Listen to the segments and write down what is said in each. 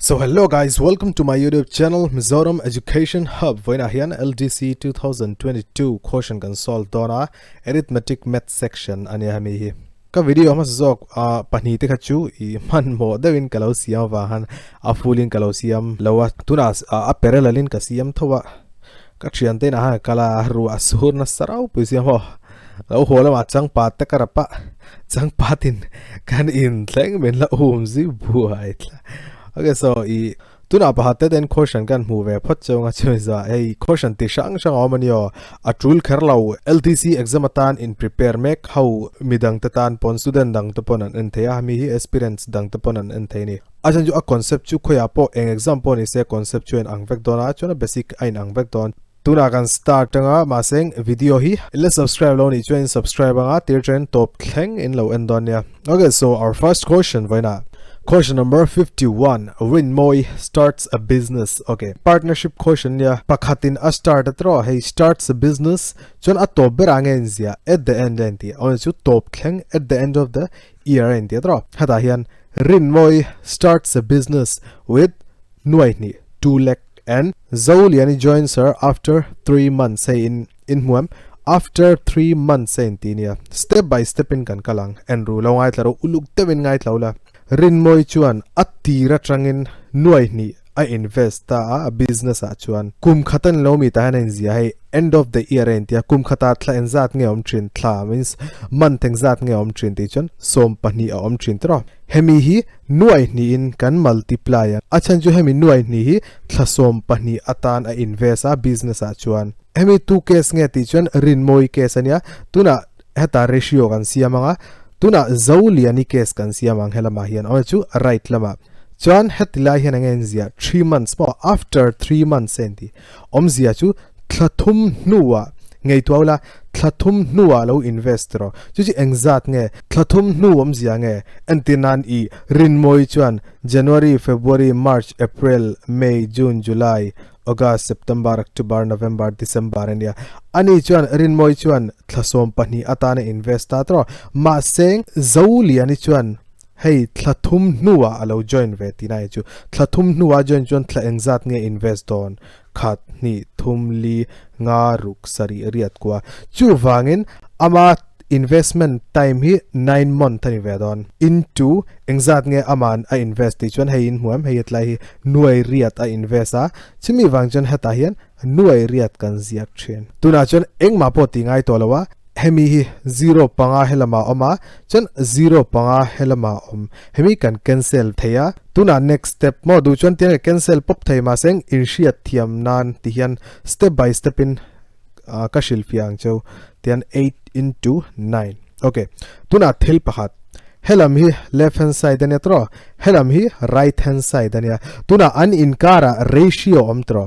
So hello guys, welcome to my YouTube channel Mizoram Education Hub. Voina hian LDC 2022 question kan solve dona arithmetic math section ani hami hi. Ka video mas zok pani te khachu I man mo dewin kalosiam wa han a fulin kalosiam lawa tunas a parallelin kasiam thowa ka thian te na ha kala ru asur na sarau puisiam ho lo hola ma chang pa te karapa chang patin kan in thleng men la umzi buaitla. Okay, so tuna bahate den question kan move phot chonga chuza ei question ti sang sang omanio atul kharlau LTC exam atan in prepare make how midang tatan pon student dang tapon an thea mi hi experience dang tapon an theni ajan ju a concept chu khoya po eng example ni se concept chu en angvek dona chona basic ain angvek don tuna kan start nga maseng video hi le subscribe lo ni join subscribe nga tir trend top thleng in lo endonia. Okay, so our first question voina question number 51. Rinmoy starts a business. Okay, partnership question ya pakhatin a start atro hey starts a business chon a top berangen zia at the end enti on chu top thleng at the end of the year enti atro hata hian Rinmoy starts a business with nuaini 2 lakh and Zauliani joins her after 3 months say in muam after 3 months enti nia step by step in kan kalang and ru lo ngai tlaro uluk tewin ngai tlaula Rinmoy chuan atira trangin nuai ni I invest ta a business a chuan kum khatan lo mi ta hanen zia hai end of the year entia kum khata thla en zat nge om trin thla means month eng zat nge om trin ti chon som pani a om trin tro hemi hi nuai ni in kan multiply achan ju hemi nuai ni hi thla som pani atan a invest a business a chuan hemi tu case nge ti chon Rinmoy case ania tuna heta ratio kan siamanga tuna Zauliani case kan siamang helama hian on chu right lama chuan hetila hian angen zia 3 months more after 3 months enti omzia chu thlathum nuwa ngei tuala thlathum nuwa lo investor chu chi engzat nge thlathum nu omzia nge antinan I Rinmoy chuan January February March April May June July August September October November December ania ani chuan Rinmoy chuan thlasom pani atana investa tro ma seng Zauliani chuan hey thlathum nuwa alo join ve tinai chu thlathum nuwa join chuan thla engzat nge invest don khat ni thumli nga ruk sari riat kwa chu wangin ama investment time hi 9 month ani vedon into engzat nge aman a invest ti chuan hein huam heiat lai nuai riat a invest a chimi wangchon heta hian nuai riat kan ziak thren tuna chon engma po ti ngai tolawa hemi hi 0 panga helama oma chon 0 panga helama om hemi kan cancel theya tuna next step mo du chon tiang cancel pop thei ma seng inshiat thiam nan ti hian step by step in ka shilfiang chau tian 8 into 9. Okay, tuna thil pakhat helam hi left hand side ania tro helam hi right hand side ania tuna an inkara ratio omtro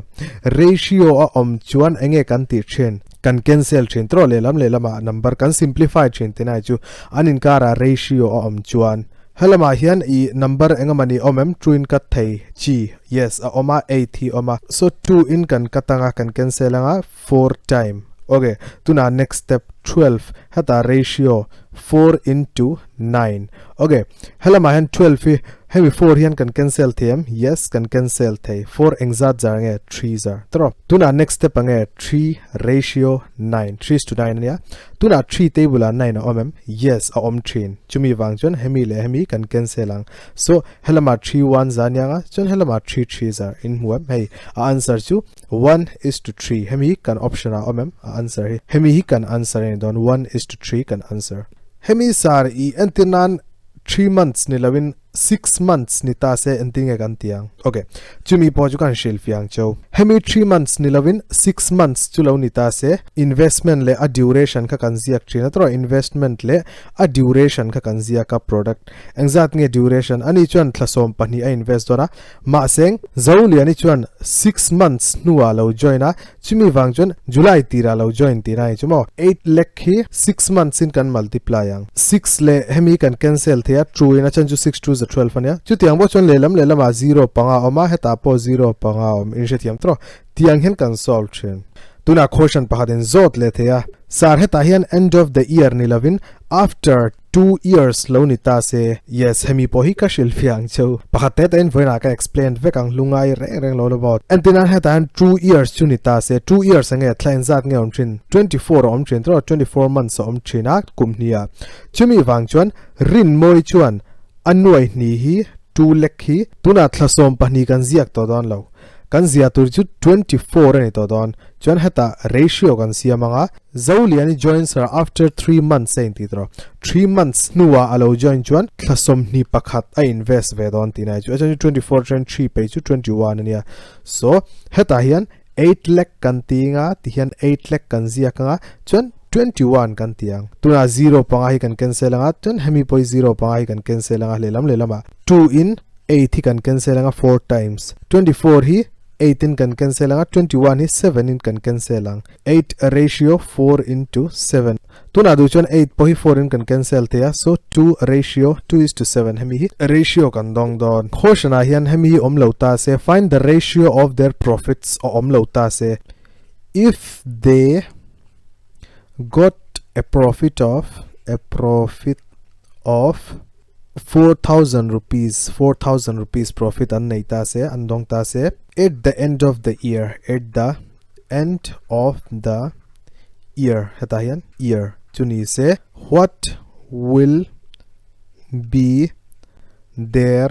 ratio a om chuan enge kan ti chen kan cancel chen tro lelama number kan simplify chen tinai chu an inkara ratio a om chuan helama hian I number engamani omem true in kat thei chi yes a oma 8 hi oma so 2 in kan katanga kan cancel anga 4 time. Okay, tuna next step 12 hata ratio 4 into 9. Okay, helama han 12 hi hemi 4 hian kan cancel them yes kan cancel thei 4 engzat zarnge 3 zar tro tuna next step ange 3 ratio 9 3:9 ania tuna 3 table 9 omem yes a om thin chumi wangchon hemi le hemi kan cancelang so helama 3 1 zanyanga chon helama 3 3 zar in huam hey answer chu 1:3 hemi kan option a omem answer hemi hi kan answer in don 1:3 kan answer hemi sar I antinan 3 months ni lawin 6 months ni ta se ending gan tiang. Okay, chumi po ju kan shil fiang chau hemi 3 months ni lawin 6 months chu lo ni ta se investment le a duration ka kan ziak trina tro investment le a duration ka kan zia ka product engzat nge duration ani chuan thlasom pani a invest dora ma seng Zauli ani chuan 6 months nuwa lo joina chumi wangchon July tira lo join tinai chumo 8 lakh hi 6 months in kan multiply ang 6 le hemi kan cancel thea true in achan chu 6 2 12 ania chu tiang bo chon lelam 0 panga oma heta po 0 panga om in shetiam tro tiang hen kan solve chen tuna question pakhatin zot le thea sar heta hian end of the year ni lovin after 2 years lo ni ta se yes hemi po hi ka shil fiang cheu pakhate ten voina ka explain vekang lungai reng lo about antina heta 2 years chu ni ta se 2 years ange thlain zat nge omthin 24 omthin tro 24 months omthina kumhnia chumi wang chuan rin moi chuan anoi ni hi 2 lek hi tuna thlasom pani kan ziak to don lo kan zia tur chu 24 ani to don chuan heta ratio kan siamanga zoli ani joins her after 3 months sain ti tro 3 months nuwa alo join chuan thlasom ni pakhat a invest ve don tinai chu 24 train 3 pe chu 21 ania so heta hian 8 lakh kan tinga ti hian 8 lakh kan zia kanga chuan 21 kan tiang tuna 0 panga hi kan cancel anga chuan hemi poi 0 panga hi kan cancel anga lelama 2 in 8 hi kan cancel anga 4 times 24 hi 18 can cancel anga 21 is 7 in can cancel ang 8 ratio 4 into 7 tuna du chon 8 po hi 4 in can cancel thea so 2 ratio 2 is to 7 hemi hi ratio kan dong don khoshana hian hemi hi omlo ta se find the ratio of their profits o omlo ta se if they got a profit of 4,000 rupees profit an nei ta se an dong ta se at the end of the year heta hian year chuni se what will be their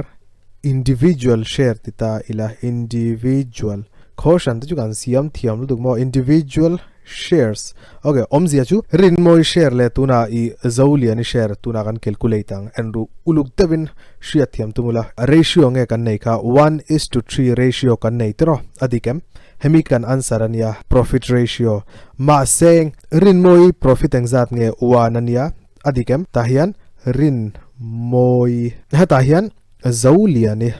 individual share tita ila individual khoshan tu kan siam thiam lu duk mo individual shares okay omzia chu rin moi share le tuna I zoli ani share tuna kan calculate ang enru uluk devin shia thiam tumula ratio nge kan nei kha 1:3 ratio kan nei tro adikem hemi kan answer ania profit ratio ma saying rin moi profit engzat nge 1 ania adikem tahian rin moi hata hian zauliani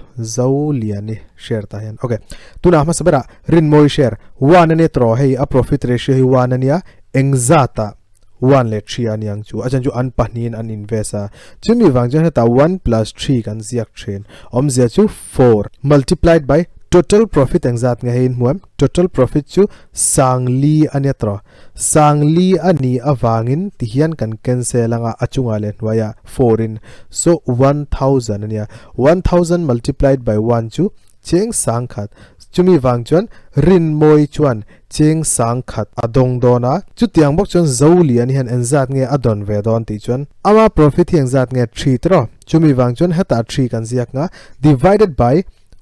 share ta hian okay tuna ma sabara rin moi share 1 ane tro hei a profit ratio hi 1 ania engzata 1 le 3 aniang chu achan chu an pahnin an investa chumi wangjan heta 1 plus 3 kan ziak thren omzia chu 4 multiplied by total profit engzat nge hein muam total profit chu sangli ania tro sangli ani awangin tihian kan cancel anga achunga le nwaya 4 in so 1000 ania 1000 multiplied by 1 chu cheng sangkhat chumi wangchuan rin moi chuan cheng sangkhat adong dona chu tiang bok chuan zoli ani han enzat nge adon ve don ti chuan ama profit hi engzat nge 3 tro chumi wangchuan heta 3 kan ziak nga divided by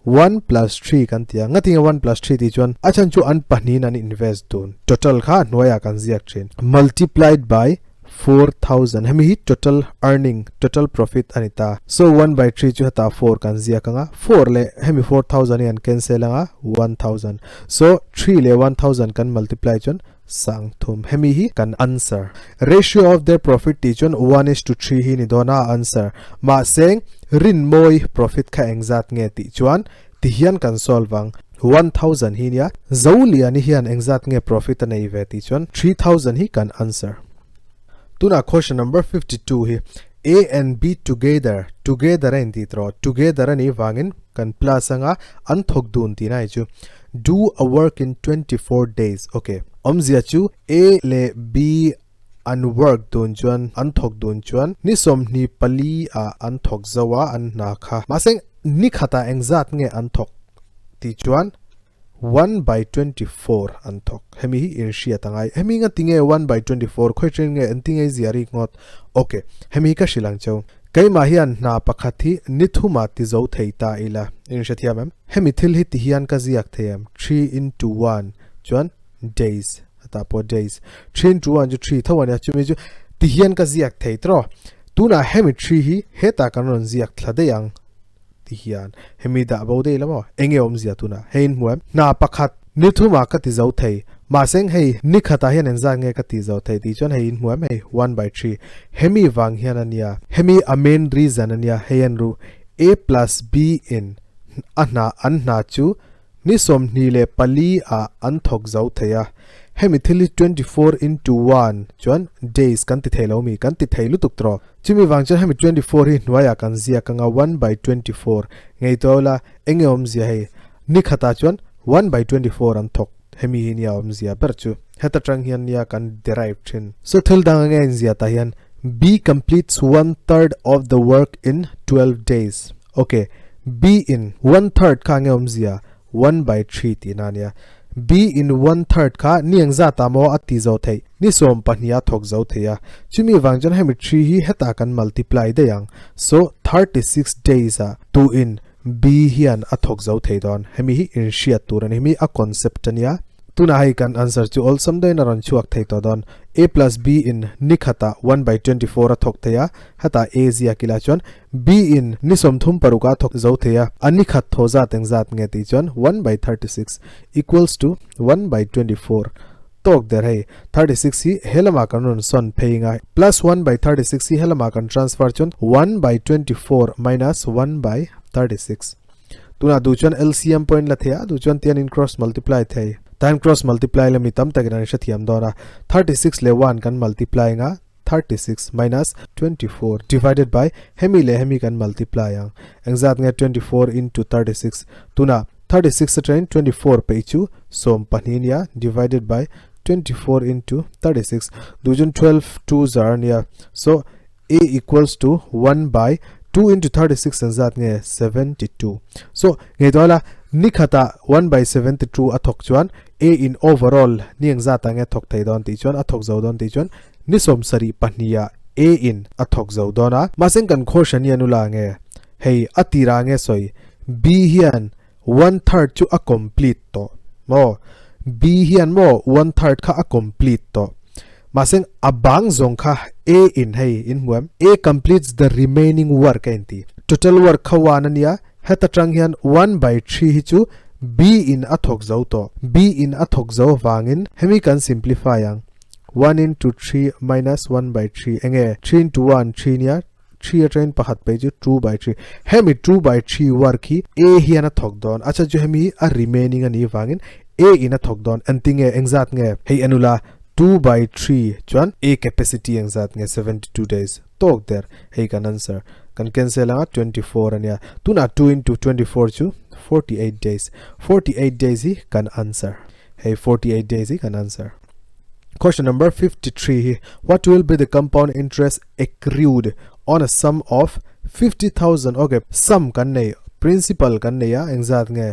1 plus 3 kan tia ngatinga 1 plus 3 ti chuan achan chu an pahnin an invest don total kha noya kan ziak thin multiplied by 4000 hemi hi total earning total profit anita so 1 by 3 chu hata 4 kan ziak anga 4 le hemi 4000 an cancel anga 1000 so 3 le 1000 kan multiply chuan sang thum hemi hi kan answer ratio of their profit ti chuan 1:3 hi ni dona answer ma saying rin moi profit kha engzat nge ti chuan ti hian kan solvang 1000 hi nia zoli ani hian engzat nge profit nei ve ti chuan 3000 hi kan answer tuna question number 52 hi A and B together and titro together ani wangin kan plus anga an thok dun ti nai chu do a work in 24 days okay omzia chu A le B an work dun chuan an thok dun chuan ni som ni pali a an thok zawa an na kha maseng ni khata engzat nge an thok ti chuan 1 by 24 an thok hemi hi irshia tangai hemi nga tinge 1 by 24 khoi tren nge antinge ziari ngot okay hemi ka shilang chau kai ma hian na pakhathi nithuma ti zo theita ila irshia thiam hemi thil hi ti hian ka ziak them 3 into 1 chuan days ata po days 3 into 1 ju 3 thawan ya chumi ju ti hian ka ziak theitro tuna hemi 3 hi heta kanon ziak thladeyang hian hemi da bode lamo enge omzia tuna hein muam na pakhat nithuma ka ti zo thei ma seng hei ni khata hian enza nge ka ti zo thei ti chon hein muam hei 1 by 3 hemi wang hian ania hemi a main reason ania heian ru A plus B in anna chu ni som ni le pali a an thok zo theya hemi thili 24 into 1 chuan days kan ti thelo mi kan ti theilu tuk tro chimi wangcha hemi 24 hi nwaya kan zia kanga 1 by 24 ngei tola enge omzia hei ni khata chuan 1 by 24 an thok hemi hinia omzia berchu heta trang hian nia kan derive thin so thil dang nge zia ta hian B completes 1/3 of the work in 12 days. Okay, B in 1/3 ka nge omzia 1/3 ti nania. B in 1/3 ka niang za ta mo ati zo thei ni som pahnia thok zo theya chumi wangjan hemi 3 hi heta kan multiply de yang so 36 days a 2 in B hian a thok zo thei don hemi hi in shia turan hemi a concept ania tuna hai kan answer chu all sum dai na ron chuak thei to don a plus b in nikhata 1/24 a thok theya hata a zia kila chon b in nisom thum paruka thok zo theya anikhat thoza tengzat nge ti chon 1/36 equals to 1/24 tok der hai 36 hi helama kanun son peinga plus 1/36 hi helama kan transfer chon 1/24 minus 1/36 tuna du chon LCM point la theya du chon tian in cross multiply thei time cross multiply le mi tam takin an shathiam dora 36 le 1 kan multiply nga 36 minus 24 divided by hemi le hemi kan multiply ang exact nga 24 into 36 tuna 36 train 24 pe chu som paninia divided by 24 into 36 dujun 12 2 zar nia so a equals to 1/2 into 36 and that nge 72 so nge dola nikhata 1/72 athok chuan a in overall niang zata nge thok thei don ti chuan athok zo don ti chuan ni som sari pahnia a in athok zo dona maseng kan khoshan yanula nge hei atira nge soi b hian 1/3 chu a complete to mo b hian mo 1/3 kha a complete to maseng abang zong kha a in hei in muam a completes the remaining work enti total work khawana nia heta trang hian 1/3 hi chu b in athok zo to b in athok zo wangin hemi kan simplify ang 1 into 3 minus 1/3 enge 3 into 1 3 nia 3 train pahat pe ju 2/3 hemi 2/3 work hi a hi ana thok don acha ju hemi a remaining ani wangin a in a thok don antinge exact nge hei anula 2/3 chuan a capacity exact nge 72 days tok der hei kan answer kan cancel anga 24 ania tuna 2 into 24 chu 48 days 48 days hi kan answer hey 48 days hi kan answer question number 53 what will be the compound interest accrued on a sum of 50,000 okay sum kan nei principal kan nei ya exact nge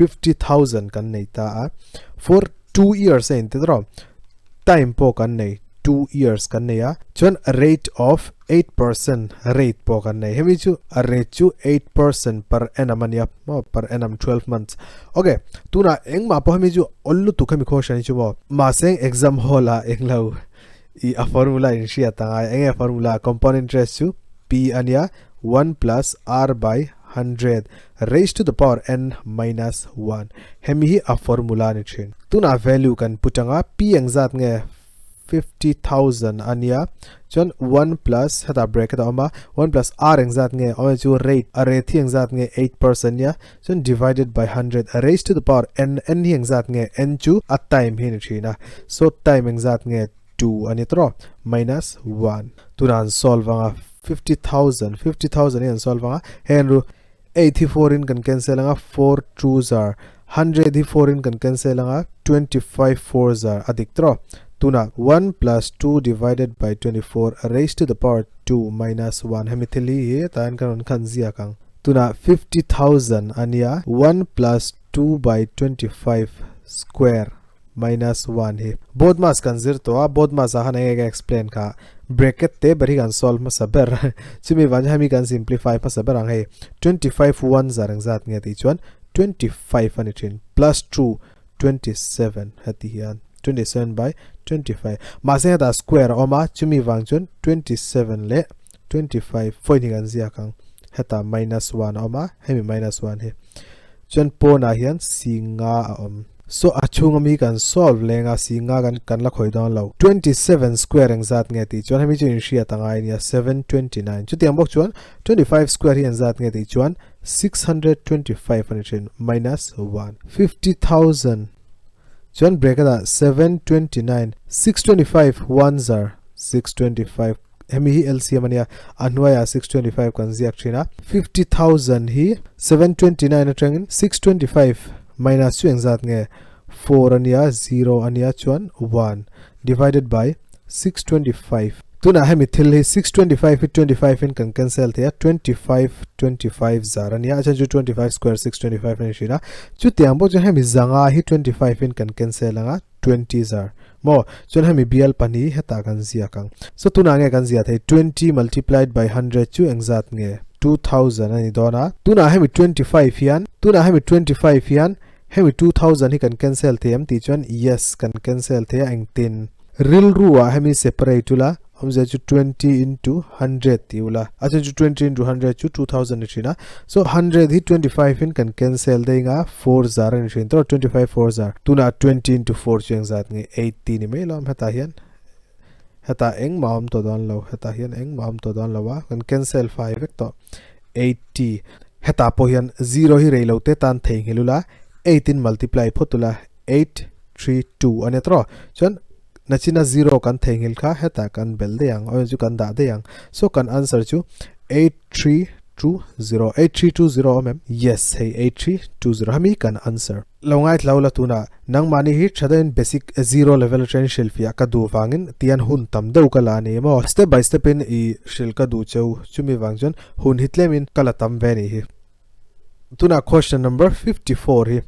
50,000 kan nei ta for 2 years ein tedro time po kan nei 2 years kan nei ya chon a rate of 8% rate po kan nei hemi chu a rate chu 8% per annum ania mo per annum 12 months okay tuna engma po hemi chu ollu tu khami khoshani chu mo ma seng exam hola englo I a formula in shia ta enge formula compound interest chu p ania 1 plus r by 100 raised to the power n minus 1 hemi hi a formula ni thin tuna value kan putanga p engzat nge 50,000 ania chon 1 plus hata bracket oma 1 plus r exact nge oma chu rate a rate exact nge 8% ya chon divided by 100 raised to the power n hi exact nge n chu a time hin china so time exact nge 2 ani tro minus 1 turan solve anga 50,000 in solve anga henru 84 in kan cancel anga 4 2s are 100 hi 4 in kan cancel anga 25 4s are adik tro tuna 1 plus 2 divided by 24 raised to the power 2 minus 1 hemithili he tan kan khanzia kang tuna 50,000 ania 1 plus 2 by 25 square minus 1 he both mas kan zir to both mas ha na explain ka bracket te bari kan solve ma saber chimi wan hami kan simplify pa saber ang he 25 1 zarang zat nge ti chuan 25 ani thin plus 2 27 hati hian 27 by 25 mase da square oma chumi wangchun 27 le 25 foining an zia kang heta minus 1 oma hemi minus 1 he chon po na hian singa so achunga mi kan solve lenga singa kan la khoi down lo 27 square ang zat nge ti chon hemi chu in shia tanga nia 729 chu tiam bok chuan 25 square hi an zat nge ti chuan 625 minus 1 50,000 John bracket 729 625 ones are 625 hemi hi LCM ania anwaya 625 kan ziak thina 50,000 hi 729 atangin 625 minus chu engzat nge 4 ania 0 ania chuan 1 divided by 625 tuna hemi thil hi 625 hi 25 in kan cancel thea 25 zar ania acha chu 25 square 625 ni shina chu tiang bo chu hemi zanga hi 25 in kan cancel anga 20 zar mo chun hemi bial pani heta kan zia kang so tuna nge kan zia thei 20 multiplied by 100 chu engzat nge 2000 ani dona tuna hemi 25 hian tuna hemi 25 hian hemi 2000 hi kan cancel them ti chuan yes kan cancel the eng tin real ruwa hemi separate ula हमसे जो 20 into 100 तिउला अच्छा जो 20 into 100 जो 2000 निशिना so 100 he 25 in can cancel देगा 4 jar निशिन तो 25 4 jar तुना 20 into 4 Cheng जात ने 80 नि में लम हता हियन heta eng maam to don lo heta hian eng maam to don lo wa kan cancel 5 vek to 80 heta po hian 0 hi rei lo te tan thei ngelula 18 multiply photula 832 anetro chon nachina 0 kan thei ngel kha heta kan bel de yang oi ju kan da de yang so kan answer chu 8320 mem yes hey 8320 hami kan answer longai tlaula tuna nang mani hi chaden basic zero level train shelfia ka du wangin tian hun tam deu kala ne mo step by step in I shel ka du cheu chumi wangjon hun hitlemin kala tam ve ni hi tuna question number 54 hi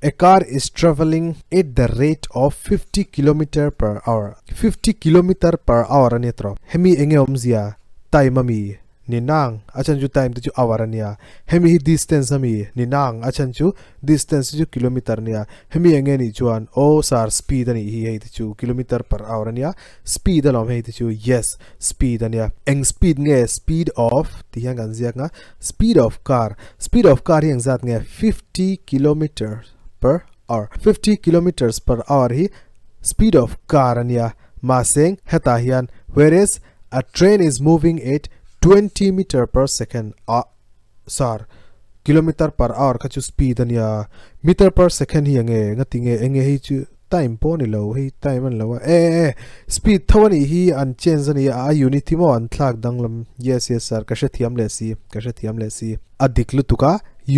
a car is traveling at the rate of 50 km per hour 50 km per hour anetro hemi enge omzia time ami ninang achan ju time tu hour ania hemi distance ami ninang achan chu distance ju kilometer nia hemi enge ni chuan o sar speed ani hi hei chu kilometer per hour ania speed alom hei chu yes speed ania eng speed nge speed of ti hang an ziak nga speed of car hi eng zat nge 50 kilometers per hour 50 kilometers per hour hi speed of car ania ma seng heta hian whereas a train is moving at 20 meter per second sar kilometer per hour ka chu speed ania meter per second hi ange ngatinge enge hi chu time po ni lo hi time an lo speed thawani hi an change ani a unit mo an thlak danglam yes sir ka she thiam le si adiklu tuka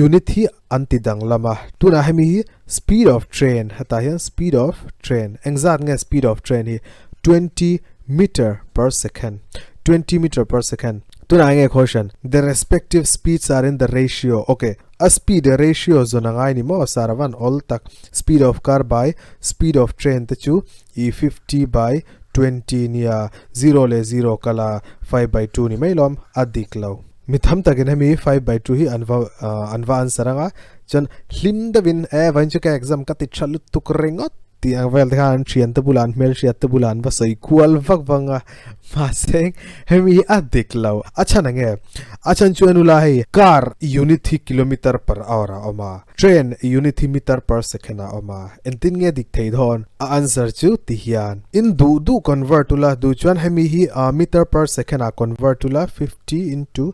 unit hi anti danglama tuna hemi hi speed of train hata hian speed of train engzat nge speed of train hi 20 meter per second 20 meter per second tuna nge question the respective speeds are in the ratio okay a speed ratio zona ngai ni mo saravan all tak speed of car by speed of train ta chu e 50 by 20 nia 0 le 0 kala 5 by 2 ni mailom adik lo mitham takin hemi 5 by 2 hi anva ansaranga chan hlim davin vanchu ka exam ka ti chalut tukrengot ti angvel khan chian ta bulan mel chiat ta bulan va sei kual vak wanga ma seng hemi adik lo acha nange achan chu anula hai car unit hi kilometer per hour oma train unit hi meter per second oma entin nge dik thei dhon answer chu ti hian in du convert to la du chuan hemi hi meter per second convert to la 50 into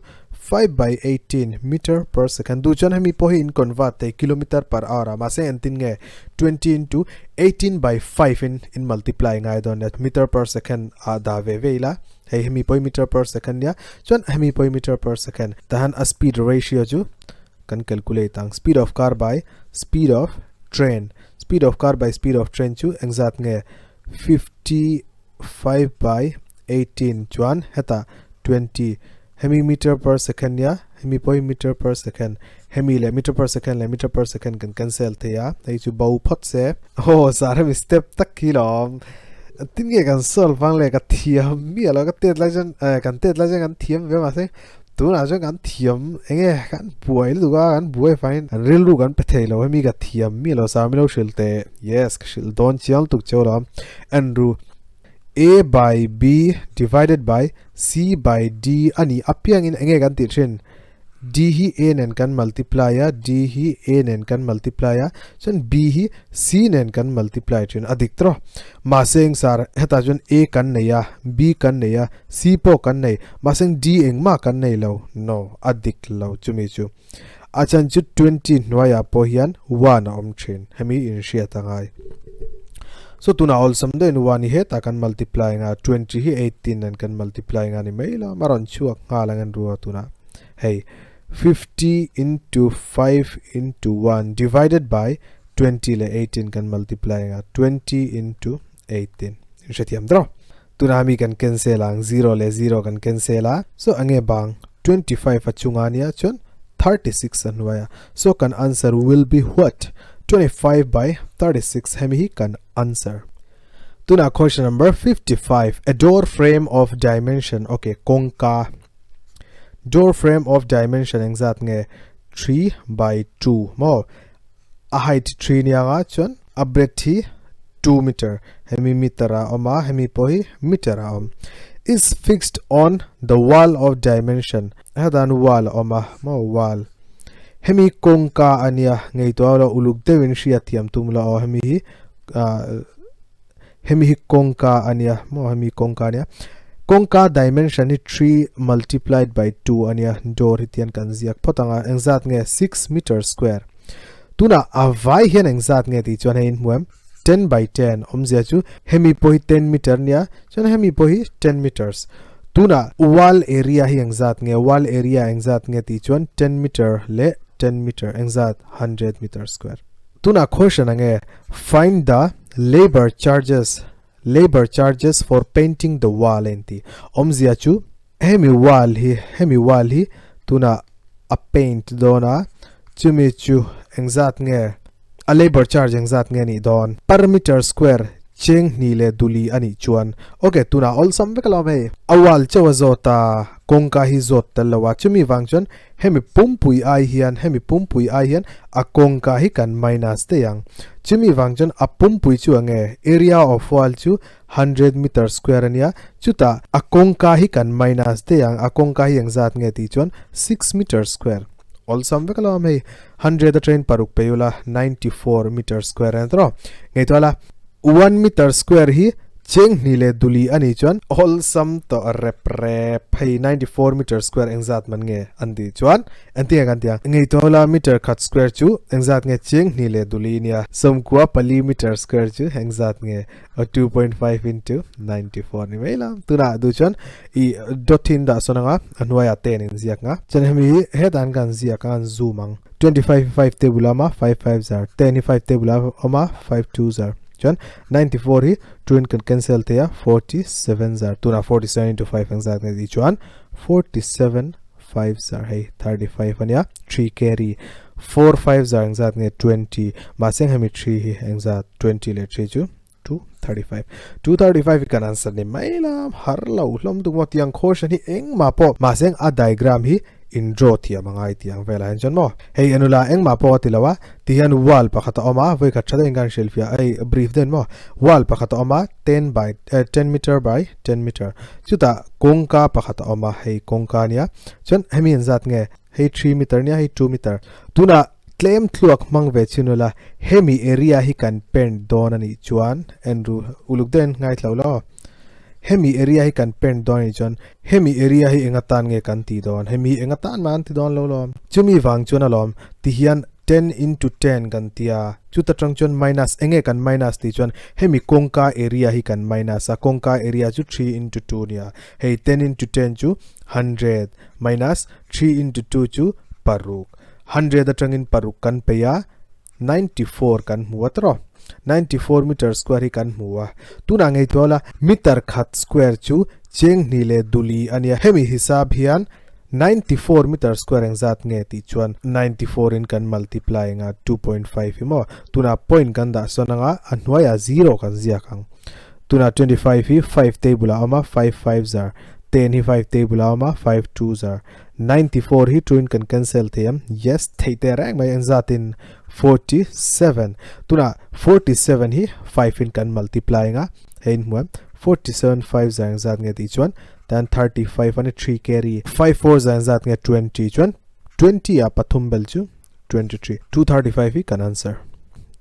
5 by 18 meter per second du chan hemi po hi in convert te kilometer per hour ma se entin nge 20 into 18 by 5 in multiply ngai don net meter per second da veila hey hemi po meter per second ya chan hemi po meter per second tahan a speed ratio ju kan calculate ang speed of car by speed of train chu exact nge 55 by 18 chuan heta 20 hemi meter per second ya hemi poi meter per second hemi le meter per second kan cancel the ya ei chu bau phot se ho sara mi step tak kilom tin ge kan solve wang le ka thiam mi alo ka tet la jan kan thiam ve ma se tu na jo kan thiam enge kan buai lu ga kan buai fine real lu kan pethei lo hemi ka thiam mi lo sa mi lo shilte yes shil don chial tuk chola andrew a by b divided by c by d ani apiang in enge kan ti thin d hi a nen kan multiply ya d hi a nen kan multiply ya chen b hi c nen kan multiply thin adik tro ma seng sar heta jon a kan ne ya b kan ne ya c po kan nei ma seng d eng ma kan nei lo no adik lo chumi chu achan chu 20 noya po hian 1 om thin hemi in shia tangai so tuna all sum den 1 hi ta kan multiply nga 20 hi 18 and kan multiply nga ni maila maron chuak nga langan ruwa tuna hey 50 into 5 into 1 divided by 20 le 18 kan multiply nga 20 into 18 shetiam draw tuna mi kan cancel ang 0 le 0 kan cancel a so ange bang 25 achunga nia chon 36 anwaya so kan answer will be what 25 by 36 hemi kan answer tuna question number 55 a door frame of dimension okay kongka door frame of dimension exact nge 3 by 2 mo a height 3 nia nga chon a breadth 2 meter hemi metera oma hemi pohi metera is fixed on the wall of dimension hadan wall oma mo wall hemi kongka ania ngei to ro uluk dewin shia tiam tumla o hemi kongka ania mo hemi kongka ania kongka dimension ni 3 multiplied by 2 ania door hitian kan ziak photanga exact nge 6 meter square tuna avai hian exact nge ti chon hein muam 10 by 10 omzia chu hemi pohi 10 meter nia chon hemi pohi 10 meters tuna wall area hi exact nge wall area exact nge ti chon 10 meter le 10 meter exact 100 meter square tuna question ange find the labor charges for painting the wall enti omzia chu hemi wall hi tuna a paint dona chumi chu exact nge a labor charge exact nge ni don per meter square cheng ni le duli ani chuan okay tuna all sam vekala ve awal chawa zota kongka hi zot talawa chumi wangchon hemi pumpui ai hian a kongka hi kan minus te yang chumi wangchon a pumpui chu ange area of wall chu 100 meter square ania chuta a kongka hi kan minus te yang a kongka hi exact nge ti chon 6 meter square all sum vekala me 100 the train paruk peyula 94 meter square entro ngeitwala 1 meter square hi cheng nile duli ani chuan all sum to rep hey 94 meter square exact man nge andi chuan antia kan tia ngeitola meter cut square chu exact nge cheng nile duli nia somkwa pali meter square chu exact nge 2.5 into 94 ni mela tuna du chuan I dotin da sonanga anwaya 10 in ziak nga chen hemi hedan kan ziak kan zoomang 25 5 table ma 55 zar 10 5 table ma 52 zar John 94 hi twin can cancel there 47 zar tuna 47 into 5 exact each one 47 5 zar hey 35 ania 3 carry 4 5 zar exact 20 ma seng hemi 3 hi exact 20 le 3 chu 235 kan answer ni maila har lo hlom du mo tiang khosh ni eng ma po ma seng a diagram hi in draw thia mangai tiang vela hen chon mo hey anula eng ma po tilawa tian wall pakhata oma voi kha thada ingan shelfia ai brief den mo wall pakhata oma 10 by 10 meter by 10 meter chuta kongka pakhata oma hey kongka nia chon hemi zat nge hey 3 meter nia hey 2 meter tuna claim tluak mangve chinula hemi area hi kan pen don ani chuan enru uluk den ngai thlawlo hemi area hi kan pen don ni chon hemi area hi engatan nge kan ti don hemi engatan man ti don lo chumi wang chon alom ti hian 10 into 10 kan tia chuta trangchon minus enge kan minus ti chon hemi kongka area hi kan minus a kongka area chu 3 into 2 nia hey 10 into 10 chu 100 minus 3 into 2 chu paruk 100 the trangin paruk kan peya 94 kan muatro 94 meter square hi kan muwa tuna ngei tola meter khat square chu cheng nile duli ania hemi hisab hian 94 meter square exact nge ti chuan 94 in kan multiply nga 2.5 mo tuna point kan da sonanga anwaya 0 kan zia kang tuna 25 hi 5 table ama 55 zar 10 hi 5 table ama 52 zar 94 hi twin can cancel them yes theite rang mai exact in 47 tuna 47 hi 5 in kan multiply nga hein mo 47 5 zar exact nge ti chuan then 35 and 3 carry 5 4 zan zat nge 20 chuan 20 a pathum bel chu 23 235 hi kan answer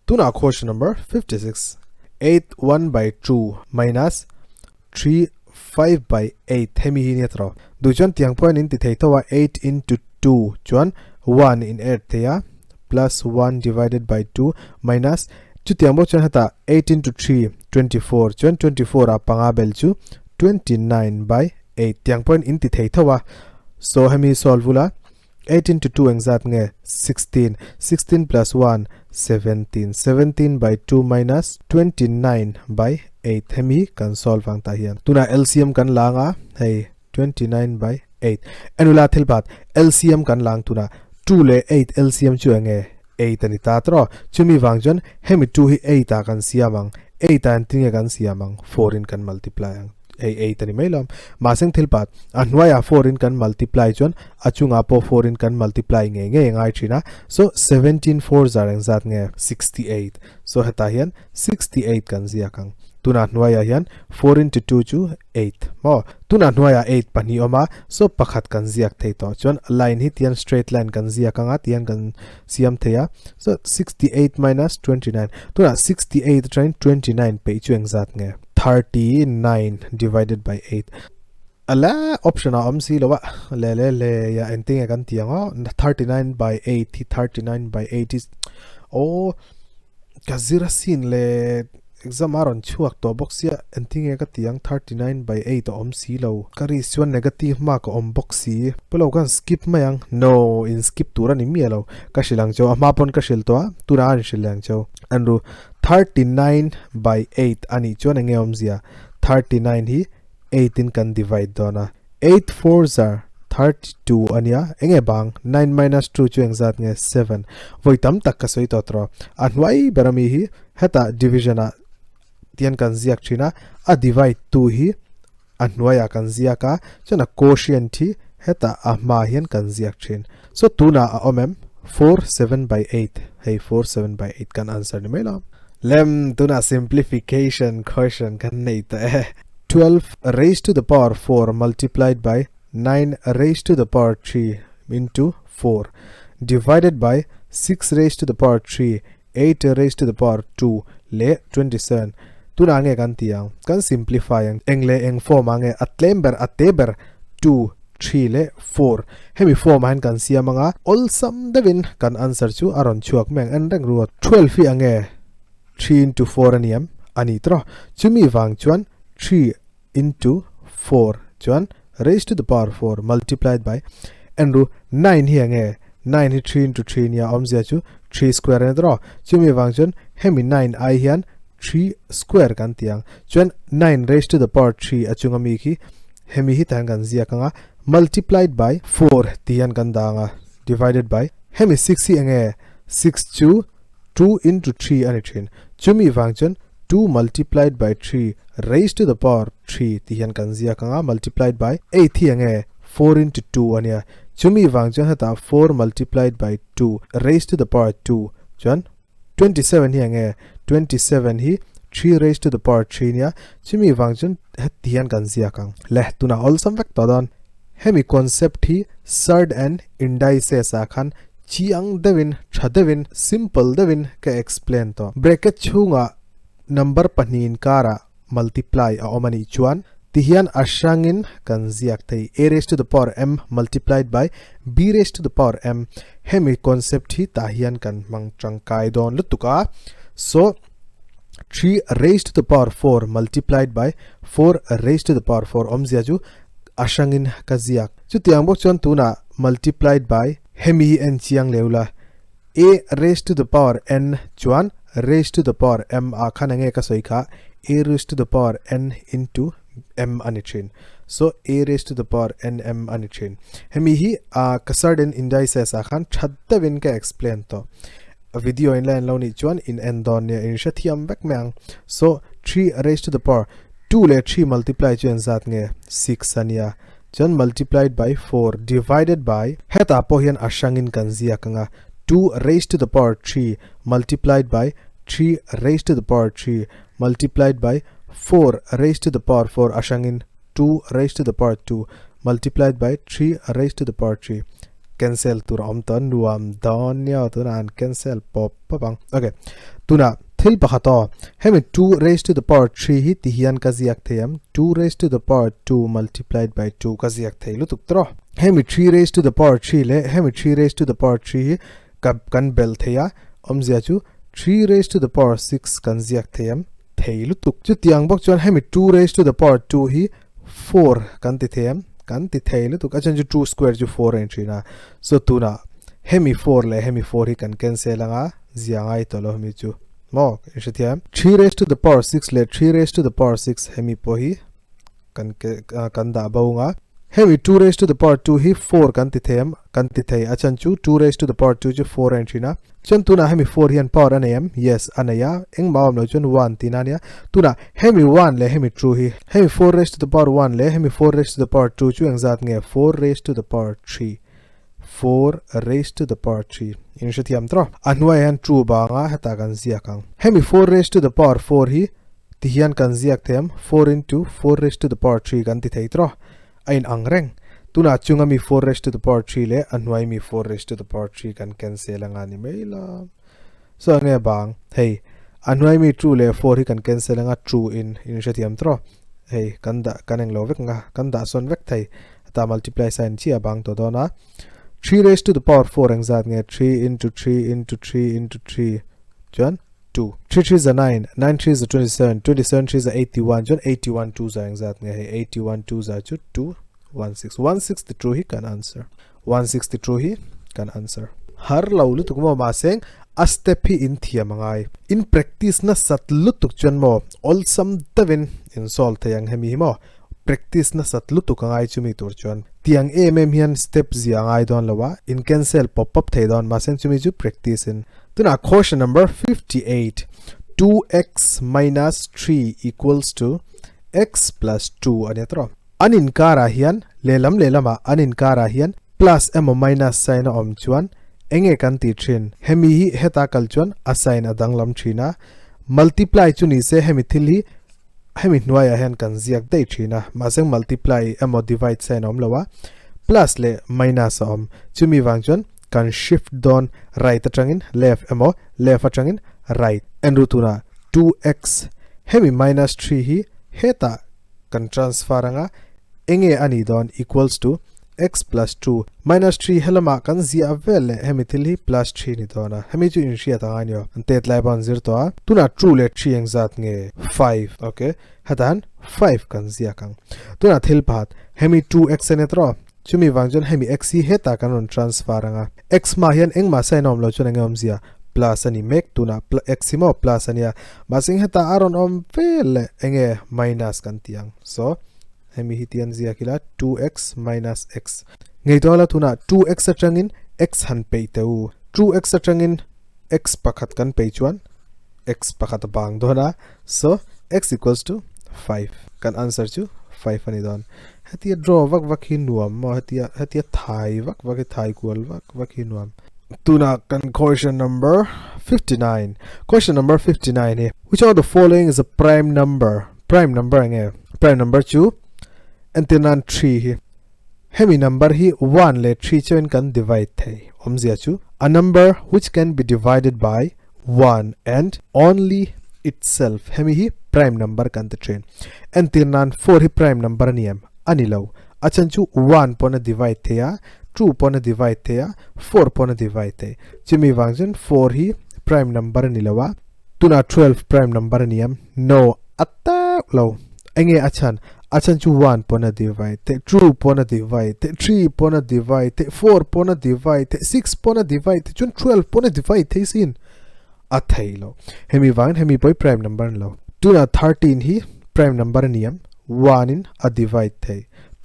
tuna question number 56 8 1 by 2 minus 3 5 by 8 hemi hi netro du chuan tiang point in ti thei towa 8 into 2 chuan 1 in 8 thea plus 1 divided by 2 minus chu tiang bo chuan hata 8 into 3 24 chuan 24 a panga bel chu 29 by 8 tiang point in ti thei thowa so hemi solve la 8 into 2 exact nge 16. 16 plus 1 17. 17 by 2 minus 29 by 8. Hemi kan solve ang tahiyan. Tuna LCM kan langa hey 29 by 8. Anula thilpat LCM kan lang tuna 2 le 8 LCM chu nge 8 ani ta tro chumi wangjon hemi 2 hi 8 ta kan siamang 8 an tinga kan siamang 4 in kan multiply ang 8 ani mailom maseng thilpat anwaya 4 in kan multiply jon achunga po 4 in kan multiply nge ngai thina so 17 4s are exact nge 68 so heta hian 68 kan zia kang tuna hnuaya hian 4 into 2 chu 8 mo tuna hnuaya 8 pani oma so pakhat kan ziak thei to chon line hi tian straight line kan zia kanga tian kan siam theya so 68 minus 29 tuna 68 train 29 pe chu exact nge 39 divided by 8 ala option a om si lowa le ya enting kan tiango 39 by 8 39 by 8 is oh kazira sin le exam aron chuak to box ya enting ka tiang 39 by 8 om si lo kari suan negative mark om box si polo kan skip mayang no in skip tura ni mi lo ka silang cho ama pon ka sil to tura an silang cho anru 39 by 8 ani chon nge om zia 39 hi 18 kan divide dona 8 4s are 32 ania enge bang 9 minus 2 chu exact nge 7 voitam tak ka soi to tro anwai berami hi heta division a tian kan ziak china a divide 2 hi anwaya kan ziaka chana quotient hi heta a ma hian kan ziak chin so tuna a omem 47 by 8 hey 47 by 8 kan answer ni mela lem tuna simplification question kan nei ta 12 raised to the power 4 multiplied by 9 raised to the power 3 into 4 divided by 6 raised to the power 3 8 raised to the power 2 le 27 tuna nge kan tiang kan simplify ang engle eng form ange atlember ateber 2 3 le 4 hemi form han kan sia manga all sum devin kan answer chu aron chuak meng en reng ruat 12 fi ange 3 into 4 aniam ani tro chumi wang chuan 3 into 4 chuan raised to the power 4 multiplied by enru 9 hi ange 9 hi 3 into 3 nia omzia chu 3 square en dro chumi wang chun hemi 9 I hian 3 square kan tiang chuan 9 raised to the power 3 achunga mi khi hemi hi tan kan zia kanga multiplied by 4 tian kan danga divided by hemi 6 hi ange 6 chu 2 into 3 ani thin chumi wang chun 2 multiplied by 3 raised to the power 3 tian kan zia kanga multiplied by 8 hi ange 4 into 2 ania chumi wang chun hata 4 multiplied by 2 raised to the power 2 chuan 27 hi ange 27 hi 3 raised to the power 3 nia chumi wang chun tian kan zia kang le tuna all sum vek todon hemi concept hi surd and indices a khan chiang devin thadevin simple devin ka explain to bracket chunga number panin kara multiply a omani chuan tihian ashangin kan ziak thei a raised to the power m multiplied by b raised to the power m hemi concept hi tahian kan mang changkai don lutuka so 3 raised to the power 4 multiplied by 4 raised to the power 4 omzia ju ashangin ka ziak chu tiang bok chon tuna multiplied by hemi n chiang leula a raised to the power n chuan raised to the power m a khanange ka soikha a raised to the power n into m anichin so a raised to the power n m anichin hemi hi a kasarden indices a khan thadda ka explain to a video in line loni chuan in endon ne in shathiam bek mang so 3 raised to the power 2 le 3 multiply chen zat nge 6 ania chon multiplied by 4 divided by heta pohian ashangin kan zia kanga 2 raised to the power 3 multiplied by 3 raised to the power 3 multiplied by 4 raised to the power 4 ashangin 2 raised to the power 2 multiplied by 3 raised to the power 3 cancel tur om ton nuam don ya tun an cancel pop papang okay tuna thil pakhato hemi 2 raised to the power 3 hi tihian ka ziak theam 2 raised to the power 2 multiplied by 2 ka ziak theilu tuk tro hemi 3 raised to the power 3 le hemi 3 raised to the power 3 hi kan bel theya omzia chu 3 raised to the power 6 kan ziak theam theilu tuk chu tiang bok chon hemi 2 raised to the power 2 hi 4 kan ti theam kan ti thei lu tu ka chan ju 2 square ju 4 entry na so tu na hemi 4 le hemi 4 hi kan cancel anga ziangai to lo mi chu mo ishatiam 3 raised to the power 6 le 3 raised to the power 6 hemi po hi kan da baunga hemi 2 raised to the power 2 hi 4 kan ti thei achan chu 2 raised to the power 2 ju 4 entry na chan tu na hemi 4 hian power anayam yes anaya eng maam lo chun 1 tinania tu na hemi 1 le hemi 2 hi hemi 4 raised to the power 1 le hemi 4 raised to the power 2 chu eng zat nge 4 raised to the power 3 4 raised to the power 3 in shatiam tro anwai han true ba nga hata kan zia kang hemi 4 raised to the power 4 hi ti hian kan ziak them 4 into 4 raised to the power 3 kan ti thei tro ain angreng tuna chunga mi 4 raised to the power 3 le anwai mi 4 raised to the power 3 kan cancel anga ni meila so nge bang hey anwai mi true le 4 hi kan cancel anga true in shatiam tro hey kan eng lo vek nga kan da son vek thai ta multiply sign chi abang to dona 3 raised to the power 4 eng zat nge 3 into 3 into 3 into 3 jon 2 3 3 is a 9 9 3 is a 27 27 3 is a 81 jon 81 2 za eng zat nge hey 81 2 za chu 2 16 the true hi can answer 16 the true hi can answer har laulu tukmo ma seng a step hi in thiamangai in practice na satlu tuk chon mo all some tavin in sol thayang hemi mo practice na satlu tukangai chumi tur chon tiang mm hian step ziangai don lawa in cancel pop up thai don ma seng chumi chu practice in tuna question number 58 2x minus 3 equals to x plus 2 anetro anin kara hian lelama anin kara hian plus m minus sign om chuan enge kan ti thin hemi hi heta kal chuan assign adanglam thina multiply chuni se hemi thil hi hemi hnuaya hian kan ziak dei thina maseng multiply m divide sign om lawa plus le minus om chumi wang chuan kan shift don right atangin left emo left atangin right and rutuna 2x hemi minus 3 hi heta kan transfer anga enge ani don equals to x plus 2 minus 3 helama kan zia vel hemi thil hi plus 3 ni dona hemi chu in ria ta anyo tet lai ban zir to tuna true le 3 eng zat nge 5 okay hatan 5 kan zia kang tuna thil phat hemi 2x ne tro chumi wangjon hemi x hi heta kan on transfer anga x ma hian eng ma sai nom lo chun engom zia plus ani mek tuna x mo plus ania basing heta aron om vel enge minus kan tiang so hemi hitian zia kila 2x minus x ngei tola tuna 2x atangin x han pe teu 2x atangin x pakhat kan pe chuan x pakhat bang dona so x equals to 5 kan answer chu 5 ani don hatia draw vak hi nuam mo hatia thai vak thai kual vak hi nuam tuna kan question number 59 question number 59 here which of the following is a prime number nge prime number chu antinan 3 hi hemi number hi 1 le 3 chen kan divide thai omzia chu a number which can be divided by 1 and only itself hemi hi prime number kan te train antinan 4 hi prime number niam anilo achan chu 1 pona divide thaya 2 pona divide thaya 4 pona divide thai chimi wangjan 4 hi prime number nilawa tuna 12 prime number niam no atta lo enge achan chu 1 pona divide te 2 pona divide te 3 pona divide te 4 pona divide te 6 pona divide te chun 12 pona divide te sin a thailo hemi wang hemi poi prime number lo tuna 13 hi prime number niam 1 in a divide te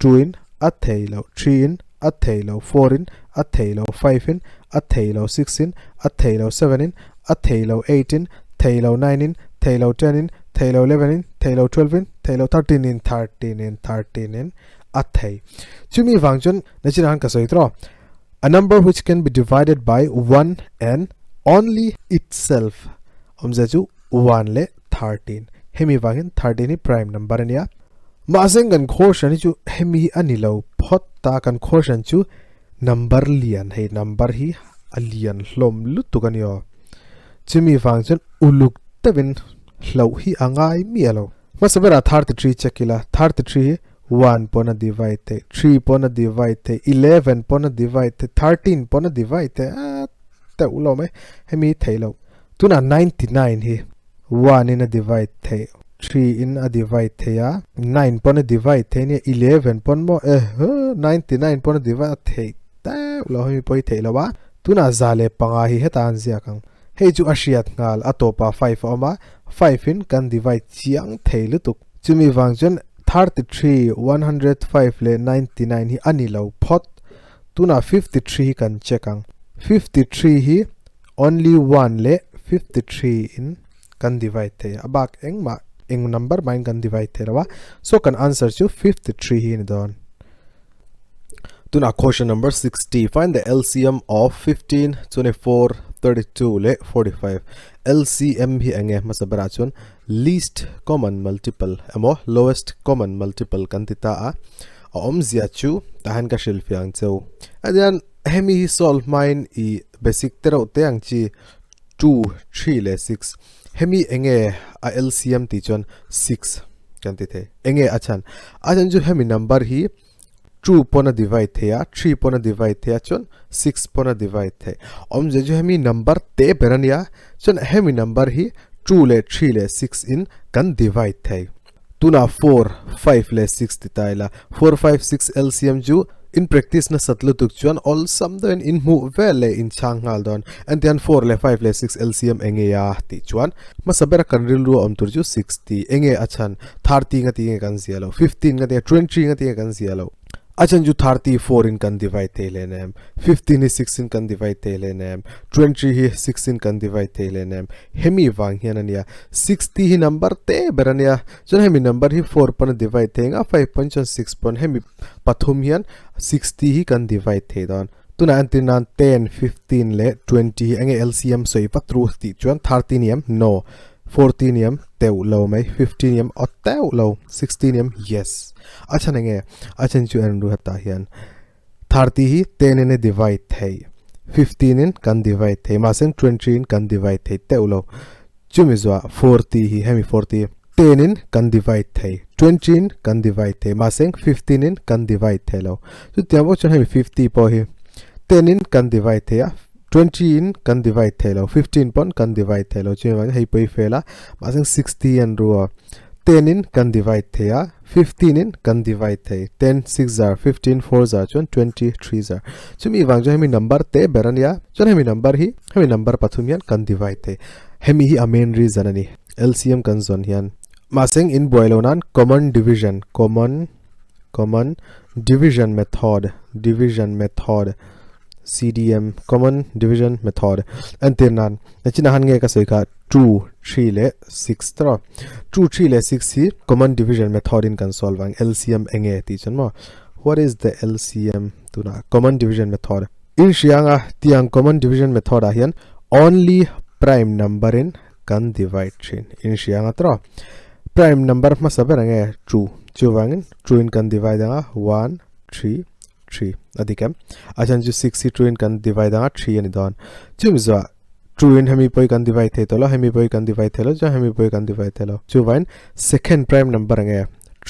2 in a thailo 3 in a thailo 4 in a thailo 5 in a thailo 6 in a thailo 7 in a thailo 8 in thailo 9 in thailo 10 in thailo 11 in thailo 12 in thailo 13 in 13 in a thai chumi wangchon nachinan ka soitro a number which can be divided by 1 and only itself omza chu 1 le 13 hemi wangin 13 ni prime number ania maseng kan question chu hemi anilo phot ta kan question chu number lian he number hi alian hlom lutukan yo chimi wangchon uluk tavin hlo hi angai mialo masabera 33 chekila 33 1 pona divide te 3 pona divide te 11 pona divide te 13 pona divide te ta ulo me hemi thailo tuna 99 hi 1 in a divide te 3 in a divide theya 9 pon a divide the ni 11 pon mo 99 pon a divide the ta lo hi poi the lawa tuna zale panga hi hetan zia kang hei chu ashiat ngal atopa 5 oma 5 in kan divide chiang theilu tuk chumi wangjon 33 105 le 99 hi ani lo phot tuna 53 kan chekang 53 hi only 1 le 53 in kan divide the abak engma eng number main kan divide the rawa so kan answer chu 53 hi ni don tuna question number 60 find the LCM of 15 24 32 le 45 LCM hi ange masabara chun least common multiple amo lowest common multiple kan tita a omzia chu tahan ka shil fiang cheu adian hemi solve mine I basic tero te ang chi 2 3 le 6 hemi enge a LCM ti chon 6 kan ti the enge achan ju hemi number hi 2 pona divide theya 3 pona divide theya chon 6 pona divide the omje ju hemi number te berania chon hemi number hi 2 le 3 le 6 in kan divide the tuna 4 5 le 6 titaila 4 5 6 LCM ju in practice na satlu tuk chuan all sum then in mu vele in changal don and then 4 le 5 le 6 LCM enge ya ti chuan masabera kan ril ru om tur ju 60 enge achan 30 ngati kan zialo 15 ngati 20 ngati kan zialo achan ju 34 in kan divide the lenem 15 is 6 in kan divide the lenem 20 hi 6 in kan divide the lenem hemi wang hianania 60 hi number te berania chon hemi number hi 4 pon divide thenga 5.6 pon hemi pathum hian 60 hi kan divide the don tuna antina 10 15 le 20 enge LCM soi patru ti chuan 13 yam no 14 yam teu lo mai 15 yam oteu lo 16 yam yes achan enge achan chu an ru hata hian 30 hi 10 in divide thei 15 in kan divide thei masen 20 in kan divide thei teu lo chumizwa 40 hi hemi 40 10 in kan divide thei 20 in kan divide thei masen 15 in kan divide thei lo chu tiamo chu hemi 50 po hi 10 in kan divide thei 20 in kan divide thelo 15 pon kan divide thelo chema hei poi fela maseng 60 an ruwa 10 in kan divide thea 15 in kan divide the 10 6 are 15 4 are 23 are chumi wang jo hemi number te berania chon hemi number pathumian kan divide the hemi hi a main reason ani LCM kan zon hian maseng in boilonan common division method CDM common division method and ternan nachina hange ka soika 2 3 le 6 tra 2 3 le 6 hi common division method in kan solving LCM enge ti chanmo what is the LCM tuna common division method in shianga tiang common division method a hian only prime number in kan divide chin in shianga tra prime number ma saberange true chuwangin true in kan divide nga 1 3 3 adikam achan ju 6 true in kan divide nga 3 ani don chumza true in hemi poi kan divide the tolo hemi poi kan divide thelo ja hemi poi kan divide thelo chuwain second prime number ange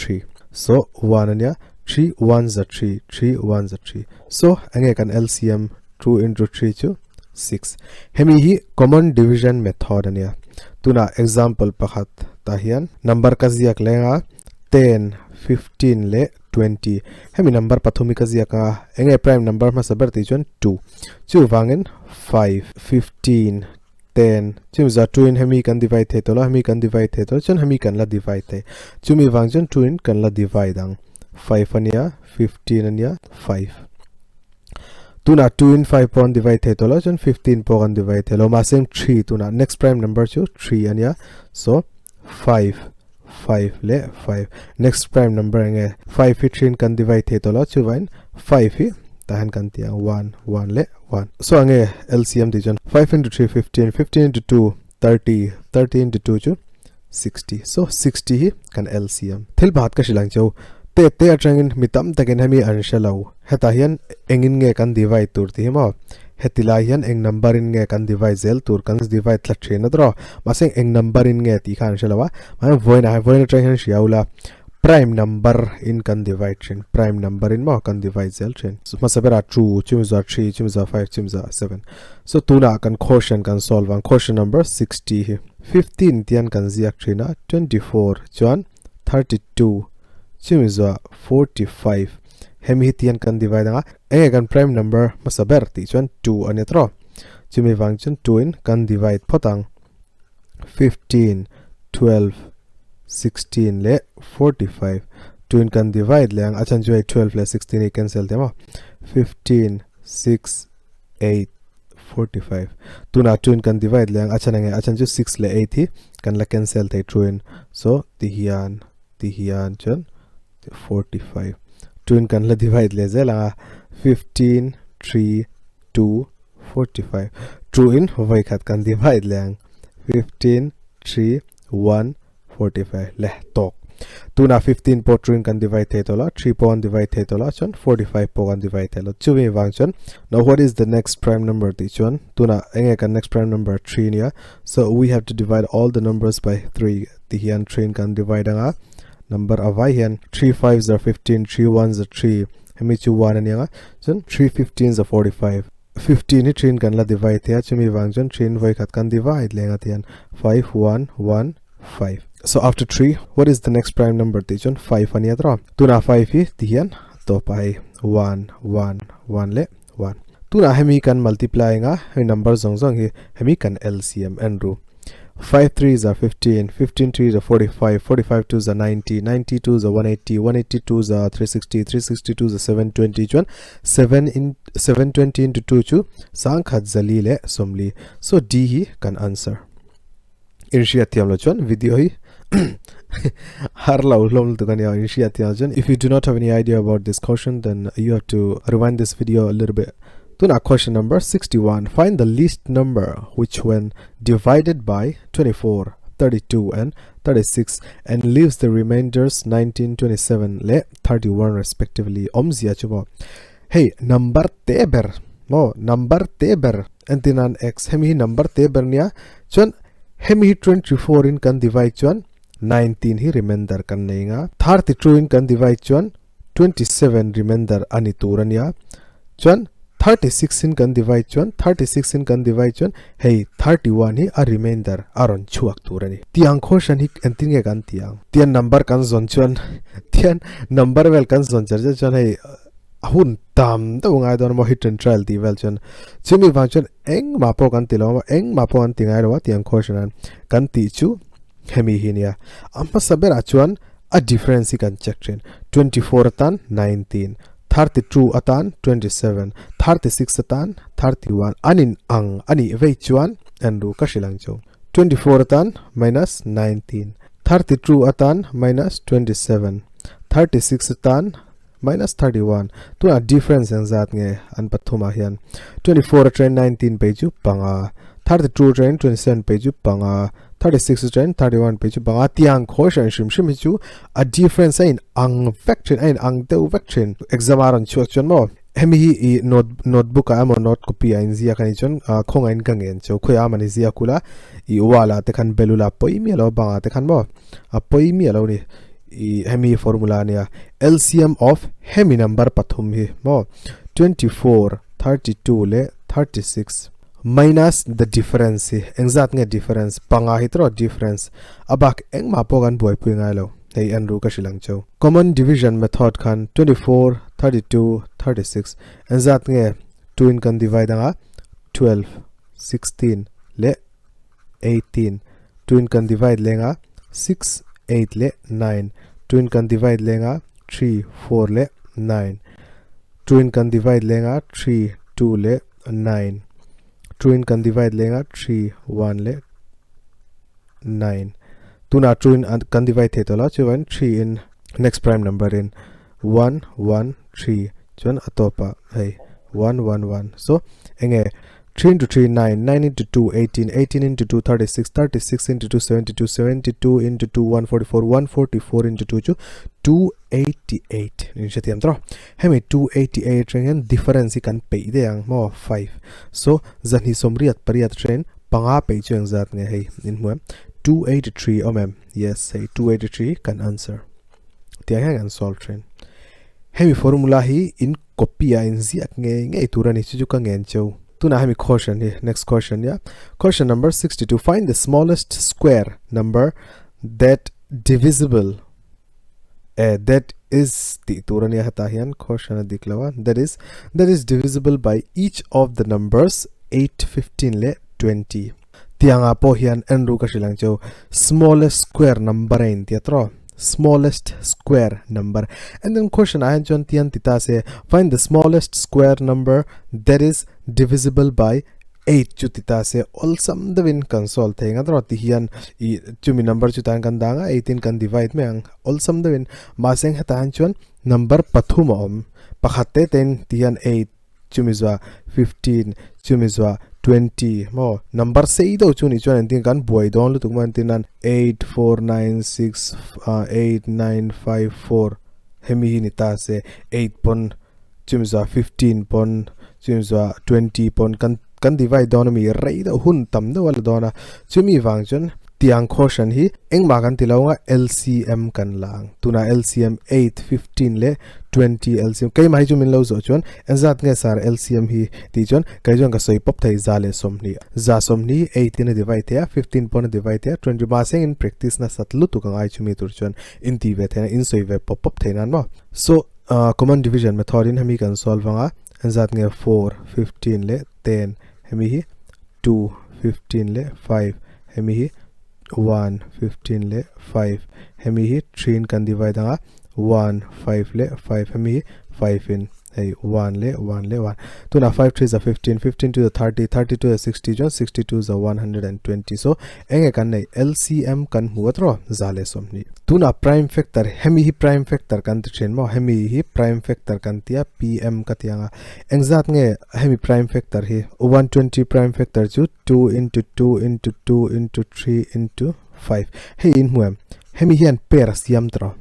3 so 1 ania 3 1s are 3 3 1s are 3 so ange kan LCM 2 into 3 chu 6 hemi hi common division method ania tuna example pakhat tahian number kaziak lenga 10 15 le 20 hemi number pathumi kaziaka enge prime number ma saber ti chon 2 chu wangin 5 15 10 chim za 2 in hemi kan divide the tolo hemi kan divide the to chon hemi kan la divide the chumi wang chon 2 in kan la divide ang 5 ania 15 ania 5 tuna 2 in 5 pon divide the tolo chon 15 pon divide the lo ma same 3 tuna next prime number chu 3 ania so 5 le 5 next prime number ange 5 15 kan divide the tolo chuwain 5 hi tahan kan tia 1 1 le 1 so ange LCM ti jon 5 into 3 15 15 into 2 30 30 into 2 chu 60 so 60 hi kan LCM thil bhat ka shilang chau te atangin mitam taken hemi anshalo heta hian engin nge kan divide tur ti mo hetila hian eng number in nge kan divide zel tur kan divide thla thena dro maseng eng number in nge ti khan shalawa ma voina train shiaula prime number in kan divide train prime number in mo kan divide zel train so masabera 2 chumza 3 chumza 5 chumza 7 so tuna kan quotient kan solve an quotient number 60 hi 15 tian kan ziak trina 24 chuan 32 chumza 45 hemi tian kan divide nga e kan prime number masaber ti chuan 2 anetro chumi wang chun 2 in kan divide potang 15 12 16 le 45 2 in kan divide le ang achan joi 12 le 16 e cancel tema 15 6 8 45 tuna 2 in kan divide le ang achan ju 6 le 8 hi kan la cancel thei 2 in so ti hian chun 45 2 in kan la divide le zela 15 3 2 45 2 in vai khat kan divide le ang 15 3 1 45 le tok tuna 15 po 3 kan divide the tola 3 po divide the tola chon 45 po kan divide the lo chumi wang chon now what is the next prime number ti chon tuna enge kan next prime number 3 nia so we have to divide all the numbers by 3 ti hian 3 kan divide nga number avai hian 3 5s are 15 3 1s are 3 hemi chu 1 ania chon 3 15s are 45 15 ni 3 kan la divide the chumi wang chon 3 vai khat kan divide lenga tian 5 1 1 5 so after 3 what is the next prime number ti chon 5 ania dra tuna 5 hi tian to pai 1 1 1 le 1 tuna hemi kan multiply nga he number zong hi hemi kan LCM enru 5 3s are 15 15 3s are 45 45 2s are 90 90 2s are 180 180 2s are 360 360 2s are 720 chon 720 into 2 chu sang khat zali le somli so D hi kan answer initiative lo chon video hi har law lom to kan ya initiative chon if you do not have any idea about this question then you have to rewind this video a little bit tuna question number 61 find the least number which when divided by 24 32 and 36 and leaves the remainders 19 27 le 31 respectively omzia chubo hey number teber no number teber antinan x hemi number teber nia chon hemi 24 in kan divide chon 19 hi remainder kan neinga 32 in kan divide chon 27 remainder ani turania chon 36 in kan divide chon 36 in kan divide chon hey 31 hi a remainder aron chuak turani tiang quotient hi antinge kan tian number kan zon chon tian number wel kan zon charja chon hey hun tam to ngai don mo hit and trial ti wel chon chimi wang chon eng ma po kan ti lo eng ma po an ti ngai ro tiang quotient kan ti chu hemi hinia amma sabera chuan a difference kan check train 24 tan 19 32 atan 27 36 atan 31 anin ang ani vei chuan anru ka shilang chu 24 atan minus 19 32 atan minus 27 36 atan minus 31 to a difference ang zat nge an pathuma hian 24 train 19 page panga 32 train 27 page panga 36 train 31 page panga tiang quotient shim chu a difference in ang vector in ang de vector exam aron chu chon mo hemi hi notebook a mo note copy in zia kan chon khong in kangen chu khoya mani zia kula I wala te khan belula poimi lo banga te khan mo a poimi lo ni hemi formula nia LCM of hemi number pathum hi mo 24 32 le 36 minus the difference exact nge difference panga hitro difference abak eng ma pogan boy puingai lo hey anru ka shilang chau common division method khan 24 32 36 exact nge 2 in kan divide nga 12 16 le 18 2 in kan divide lenga 6 8 le 9 2 in kan divide lenga 3 4 le 9 2 in kan divide lenga 3 2 le 9 2 in kan divide lenga 3 1 le 9 tuna 2 in kan divide the tola chuan 3 in next prime number in 1 1 3 chuan atopa hey 1 1 1 so enge 3 into 3 9 9 into 2 18 18 into 2 36 36 into 2 72 72 into 2 144 144 into 2 288 initiative tro hemi 288 ren difference kan pe de ang mo 5 so zan hi somriat pariat train panga pe chuang zat nge hei in muam 283 omem yes say 283 can answer tia hang solve train hemi formula hi in copy in ziak nge turani chu ka ngen cheu tuna hemi question hi next question ya question number 62 find the smallest square number that divisible that is the turani hata hian question diklawa that is divisible by each of the numbers 8 15 le 20 tianga po hian enru ka silang cheu smallest square number in tiatro smallest square number and then question I John tian tita se find the smallest square number that is divisible by 8 chu tita se all sum the win console thenga dro ti hian I chumi number chu tan kan danga 18 kan divide me ang all sum the win ma seng hatan chon number pathum om pakhate ten tian 8 chumi zwa 15 chumi zwa 20 mo number sei do chuni chuan tin kan buai don lu tukman tinan 8 4 9 6 8 9 5 4 hemi ni ta se 8 pon chumza 15 pon chumza 20 pon kan divide don mi rei da hun tam do wal dona chumi wang chun tiang caution hi engma kan tilawanga LCM kan lang tuna LCM 8 15 le 20 LCM kai mai chu min lo zo chon enzat nge sar LCM hi ti chon kai jong ka soi pop thai zale somni za somni 18 ne divide thea 15 pon divide thea 20 ba seng in practice na satlu tu ka ai chu mi tur chon in ti ve thena in soi ve pop pop thainan mo so common division method in hami kan solve anga enzat nge 4 15 le 10 hemi hi 2 15 le 5 hemi hi 1 15 le 5 hemi hi 3 kan divide anga 1 5 le 5 hemi 5 in hey 1 le 1 tuna 5 3 is a 15 15 to the 30 30 to the 60 John 62 is a 120 so enge kan nei LCM kan huatro zale somni tuna prime factor hemi hi prime factor kan chen mo hemi hi prime factor kan tia PM katianga engzat nge hemi prime factor hi 120 prime factor chu 2 into 2 into 2 into 3 into 5 hey in huam hemi hian pair siam tro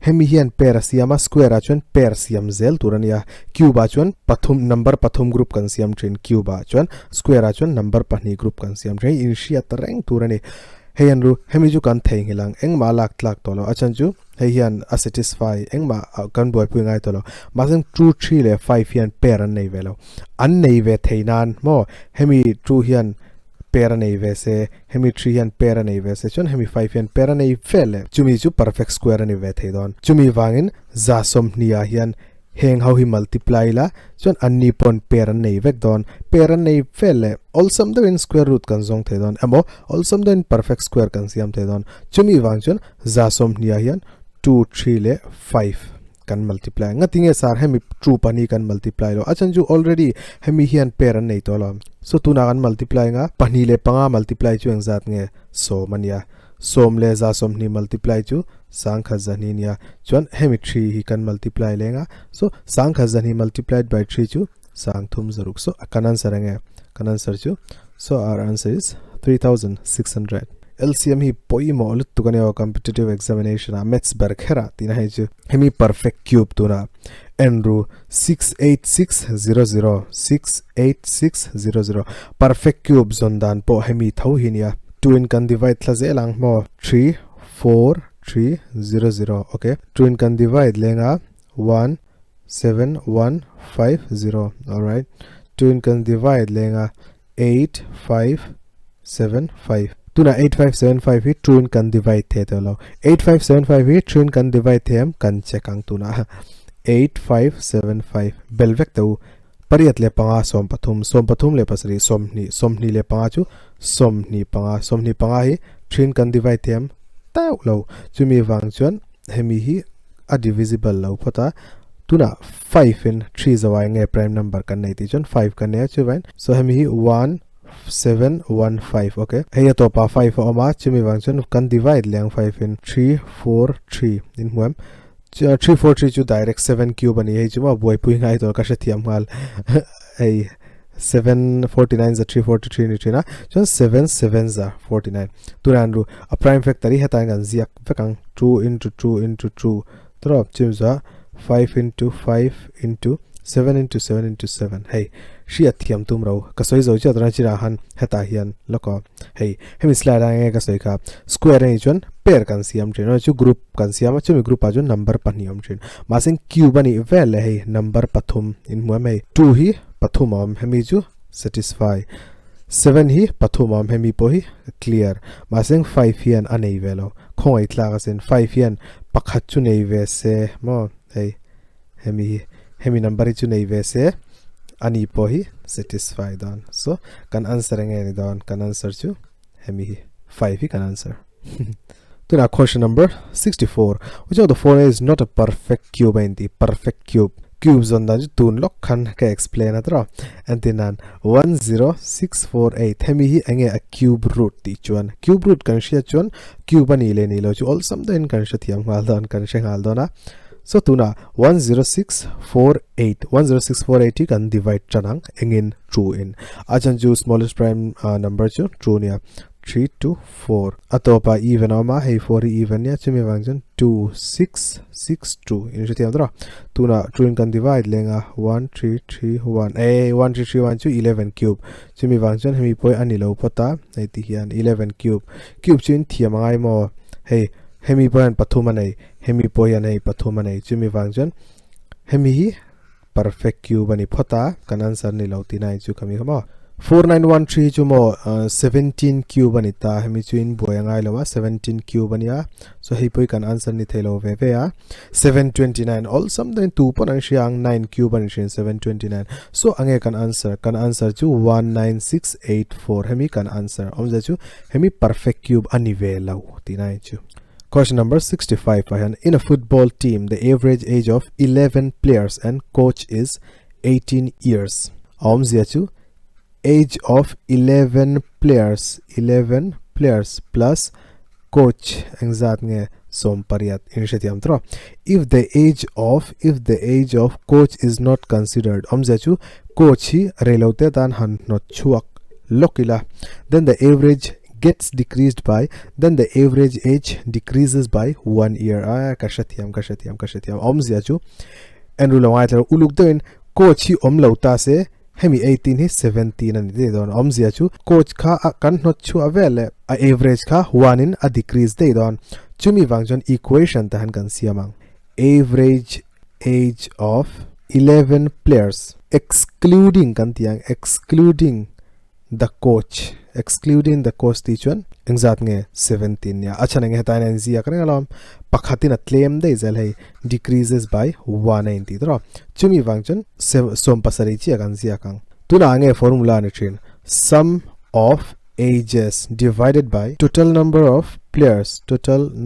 hemi hian pair siama square achon pair siam zel turania cube achon pathum number pathum group kan siam train cube achon square achon number pani group kan siam train in shia tareng turani heyan ru hemi ju kan theng hilang engma lak tlak tolo achan ju heyan a satisfy engma kan boy pu ngai tolo maseng 2 3 le 5 hian pair an nei velo an nei ve theinan mo hemi 2 hian pair nei ve se hemi 3 hian pair nei ve se chon hemi 5 hian pair nei fele chumi chu perfect square nei ve theidon chumi wangin za som nia hian heng how hi multiply la chon anni pon pair nei vek don pair nei fele all sum the in square root kan zong theidon amo all sum the in perfect square kan siam theidon chumi wang chon za som nia hian 2 3 le 5 kan multiply ngatinge sar hemi true pani kan multiply lo achan ju already hemi hian pair an nei tolo so tuna kan multiply nga pani le panga multiply chu engzat nge so mania som le za som ni multiply chu sang khazani nia chon hemi 3 hi kan multiply lenga so sang khazani multiplied by 3 chu sang thum zaruk so kan answer chu so our answer is 3600 LCM hi poimo lut tukane competitive examination a maths bar khera tina hai chu hemi perfect cube tuna enru 68600 68600 perfect cube zondan po hemi thau hinia 2 in kan divide thlaze lang mo 3 4 300 okay 2 in kan divide lenga 17150 all right 2 in kan divide lenga 8575 tuna 8575 hi 2 in kan divide the tolo 8575 hi 3 in kan divide them kan chekang tuna 8575 belvek to pariat le panga som pathum le pasri somni le panga chu somni panga hi 3 in kan divide them ta lo chumi wang chon hemi hi a divisible lo phota tuna 5 in 3 zawai nge prime number kan nei ti chon 5 kan ne chu vain so hemi hi 1715 okay hey to pa 5 oma chumi wang chon kan divide leng 5 in 343 in huam 343 chu direct 7 cube ani hey chuma boy pui ngai to ka she thiam mal hey 749 is a 343 ni china chon 7 7s are 49 turanru a prime factor hi hata ngan ziak vekang 2 into 2 into 2 trop chimza 5 into 5 into 7 into 7 into 7 hey shi athiam tum ro ka soi zo cha dra chira han heta hian loko hey hemi slide ang ka soi kha square nei chon pair kan siam thin chu group kan siam chu mi group a chon number paniam thin ma sing cube ani vel hey number pathum in mu mai 2 hi pathum am hemi chu satisfy 7 hi pathum am hemi po hi clear ma sing 5 hian anei velo khoi tla ka sen 5 hian pakhat chu nei ve se mo hey hemi number chu nei ve se ani po hi satisfy don so kan answer nge ni don kan answer chu hemi 5 hi kan answer tuna question number 64 which of the following is not a perfect cube in the perfect cubes on the tun lok khan ka explain atra antinan 10648 hemi hi ange a cube root ti chuan cube root kan sia chuan cube ani le ni lo chu all sum den kan sia thiam ngal don kan sia ngal dona so tuna 10648 kan divide chanang engin true in ajan ju smallest prime number chu true nia 3 to 4 atopa even ama hey 4 even ya chumi wangjan 2662 in jeti andra tuna true kan divide lenga 1331 1331 chu 11 cube chumi wangjan hemi poi ani lo pata eti hian 11 cube chin thiamangai mo hey hemi poyan pathumanai hemi poyan ei pathumanai chumi wangjan hemi hi perfect cube ani phota kan answer ni lo tinai chu kami khama 4913 chu mo 17 cube ani ta hemi chu in boyangai lawa 17 cube ania so hei poi kan answer ni thelo ve ve a 729 all sum then 2 pon ang siang 9 cube ani 729 so ange kan answer chu 19684 hemi kan answer omja chu hemi perfect cube ani ve lo tinai chu question number 65 in a football team the average age of 11 players and coach is 18 years omja chu age of 11 players plus coach engzat nge som pariat initiative tro if the age of coach is not considered omja chu coach hi relote dan han not chuak lokila then the average age decreases by 1 year kashatiam omja chu enrulawai tlo uluk den coach hi omlota se hemi 18 hi 17 ani de don omzia chu coach kha kan not chu avele a average kha 1 in a decrease de don chumi wangjon equation tahan kan siamang average age of 11 players excluding the coach tichuan engzat nge 17 ya acha nge ta nan zia kan alam pakhatin a claim de zel hai decreases by 190 dro chumi wangjon som pasari chi kan zia kang tuna nge formula ni thin sum of ages divided by total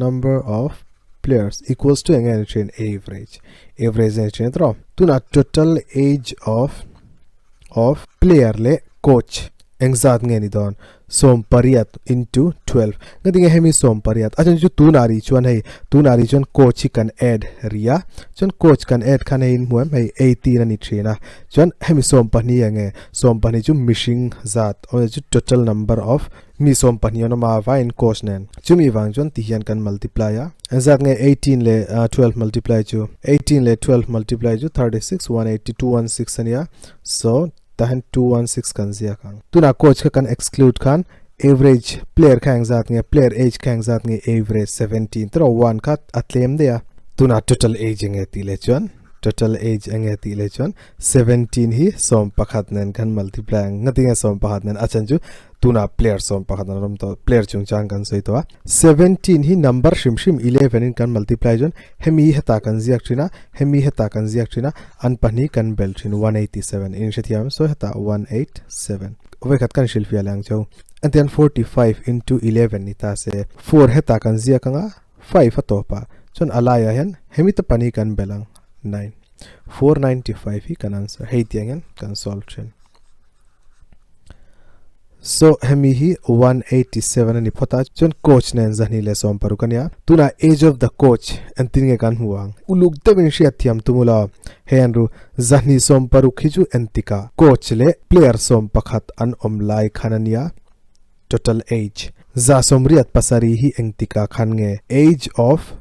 number of players equals to nge ni thin average ni thin dro tuna total age of player le coach engzat nge ni don som pariat into 12 ngadinge hemi som pariat ajan ju tunari chuan hei tunari chuan coach kan add ria chuan coach kan add khan hein muam hei 18 ani thina chuan hemi som pani ange som pani chu mishing zat or ju total number of mi som pani ona ma va in coach nen chumi wang chuan ti hian kan multiply ya engzat nge 18 le 12 multiply chu 18 le 12 multiply chu 36 180 216 ania so tahan 216 kan zia kang tuna coach kan exclude kan average player khang zat nge player age khang zat nge average 17 tro 1 khat atlem de tuna total age nge ti le chon 17 hi som pakhat nen kan multiply ngatinga som pakhat nen achan ju tuna player som pakhat nan rom to player chung chang kan soi to 17 hi number shim 11 in kan multiply jon hemi heta kan ziak thina an pani kan bel thin 187 in shethiam so heta 187 ove khat kan shilfia lang chau and then 45 into 11 ni ta se 4 heta kan zia kanga 5 atopa chon alaya hen hemi ta pani kan belang 9 495 hi kan answer hei tiangen kan solve chen so hemi hi 187 ani phota chon coach nen zani le som parukania tuna age of the coach antinge kan huang uluk tebin sia thiam tumula henru zani som parukhi chu antika coach le player som pakhat an omlai khanania total age za somriat pasari hi engtika khan nge age of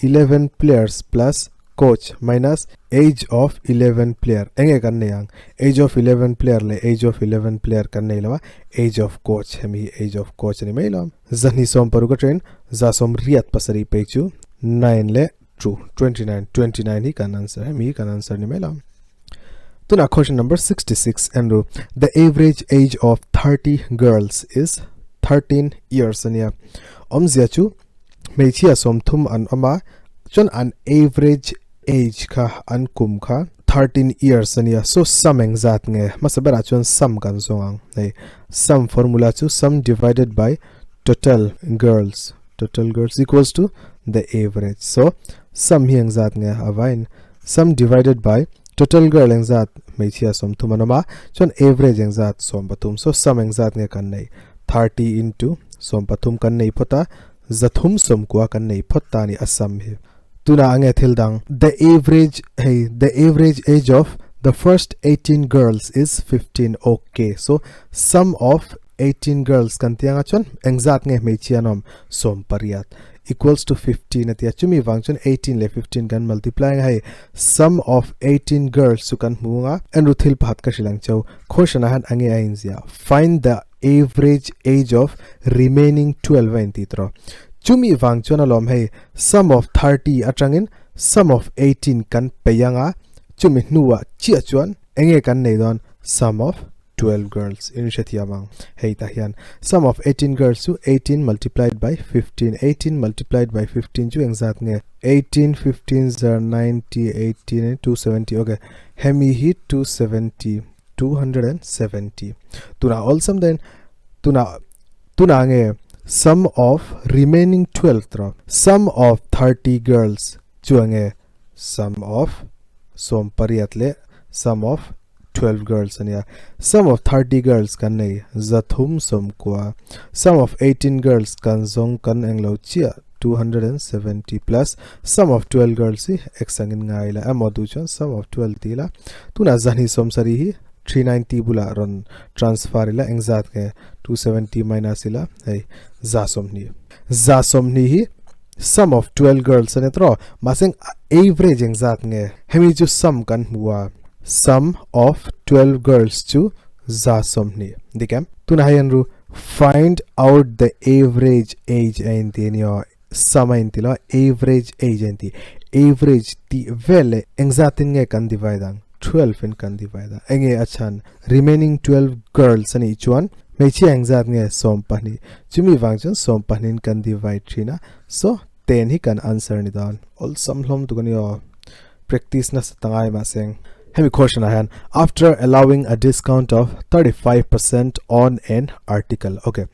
11 players plus coach minus age of 11 player enge kan ne yang age of 11 player le age of 11 player kan nei lawa age of coach hemi age of coach ni mai lam zani som paru ka train za som riat pasari pe chu 9 le true 29 hi kan answer hemi kan answer ni mai lam tuna question number 66 and the average age of 30 girls is 13 years ania omzia chu meichia som thum an ama chon an average age kha an kum kha 13 years ania so sum exact nge masabara chon sum kan songang nei sum formula chu sum divided by total girls equals to the average so sum hi exact nge avain sum divided by total girl exact meichia som thum anama chon average exact som pathum so sum exact nge kan nei 30 into som pathum kan nei phota zathum som kwa kan nei photta ni asam hi tuna ange thildang the average age of the first 18 girls is 15 okay so sum of 18 girls kan tianga chon exact nge mechianom som pariat equals to 15 atia chumi wangchon 18 le 15 kan multiply hai sum of 18 girls su kan hunga and ruthil phat ka shilang chau question han ange ainzia find the average age of remaining 12 23 chumi wangchon alom hai sum of 30 atangin sum of 18 kan peyanga chumi nuwa chia chuan enge kan nei don sum of 12 girls in shetiamang hey tahian sum of 18 girls to 18 multiplied by 15 18 multiplied by 15 ju exact nge 18 15 are 90 18 270 okay hemi hit 270 tuna also then tuna nge sum of remaining 12 thro sum of 30 girls chuange sum of som pariatle sum of 12 girls ania sum of 30 girls kan nei zathum som kwa sum of 18 girls kan zong kan englo chia 270 plus sum of 12 girls hi exangin ngai la amodu chon sum of 12 tila tuna zani som sari hi 390 bula ron transfer ila exact ke 270 minus ila hey za som ni hi sum of 12 girls ane tro maseng average exact nge hemi ju sum kan huwa sum of 12 girls to za som ni dikam tuna hayan ru find out the average age and then your sum intila average age and the average the vele exact nge kan divide 12 in kan divide enge achan remaining 12 girls ani chuan mechi exact nge som pani chumi wangchon som panin kan divide thina so 10 hi kan answer ni dan all sum hlom tu kan yo practice na satangai ma seng hemi question ahan after allowing a discount of 35% on an article okay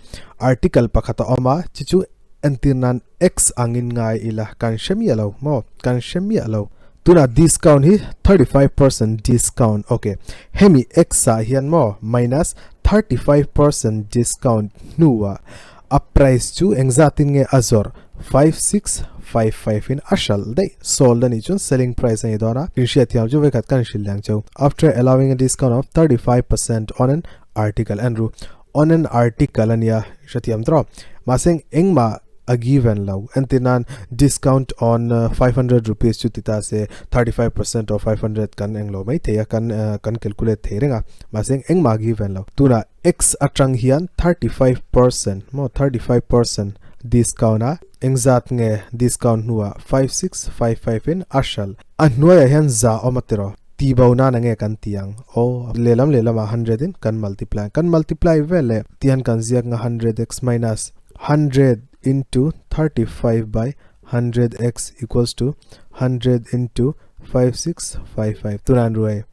article pakhata oma chichu antinan x angin ngai ila kan shemi alo tuna discount hi 35% discount okay hemi x a hian mo minus 35% discount nuwa a price chu exactin nge azor 5655 in ashal dai sold ani chun selling price ani dona inshiat yam ju vekat kan shilang chau after allowing a discount of 35% on an article and on an article ania shatiam dro maseng engma a given low and tinan discount on 500 rupees chu tita se 35% of 500 kan englo mai theya kan calculate theringa maseng engma given low tuna x atang hian 35% mo 35% discount a exact nge discount nuwa 5655 in ashal annoya hian za omatero tibawna na nge kan tiang o lelam 100 in kan multiply vele tian kan ziak nga 100x minus 100 into 35 by 100x equals to 100 into 5655 turan ruai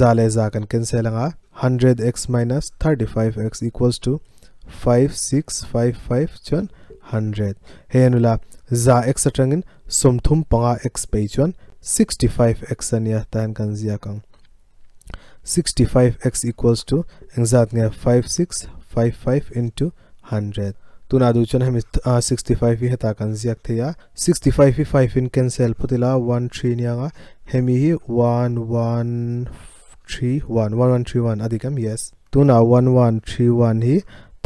zale za kan cancel nga 100x minus 35x equals to 5655 chon 100 henula za x atangin somthum panga x pe chon 65x ania tan kan zia kang 65x equals to exact nge 5655 into 100 tuna du chon hem 65 hi heta kan ziak theya 65 hi 5 in cancel putila 13 nya hemi hi 1131 adikam yes tuna 1131 hi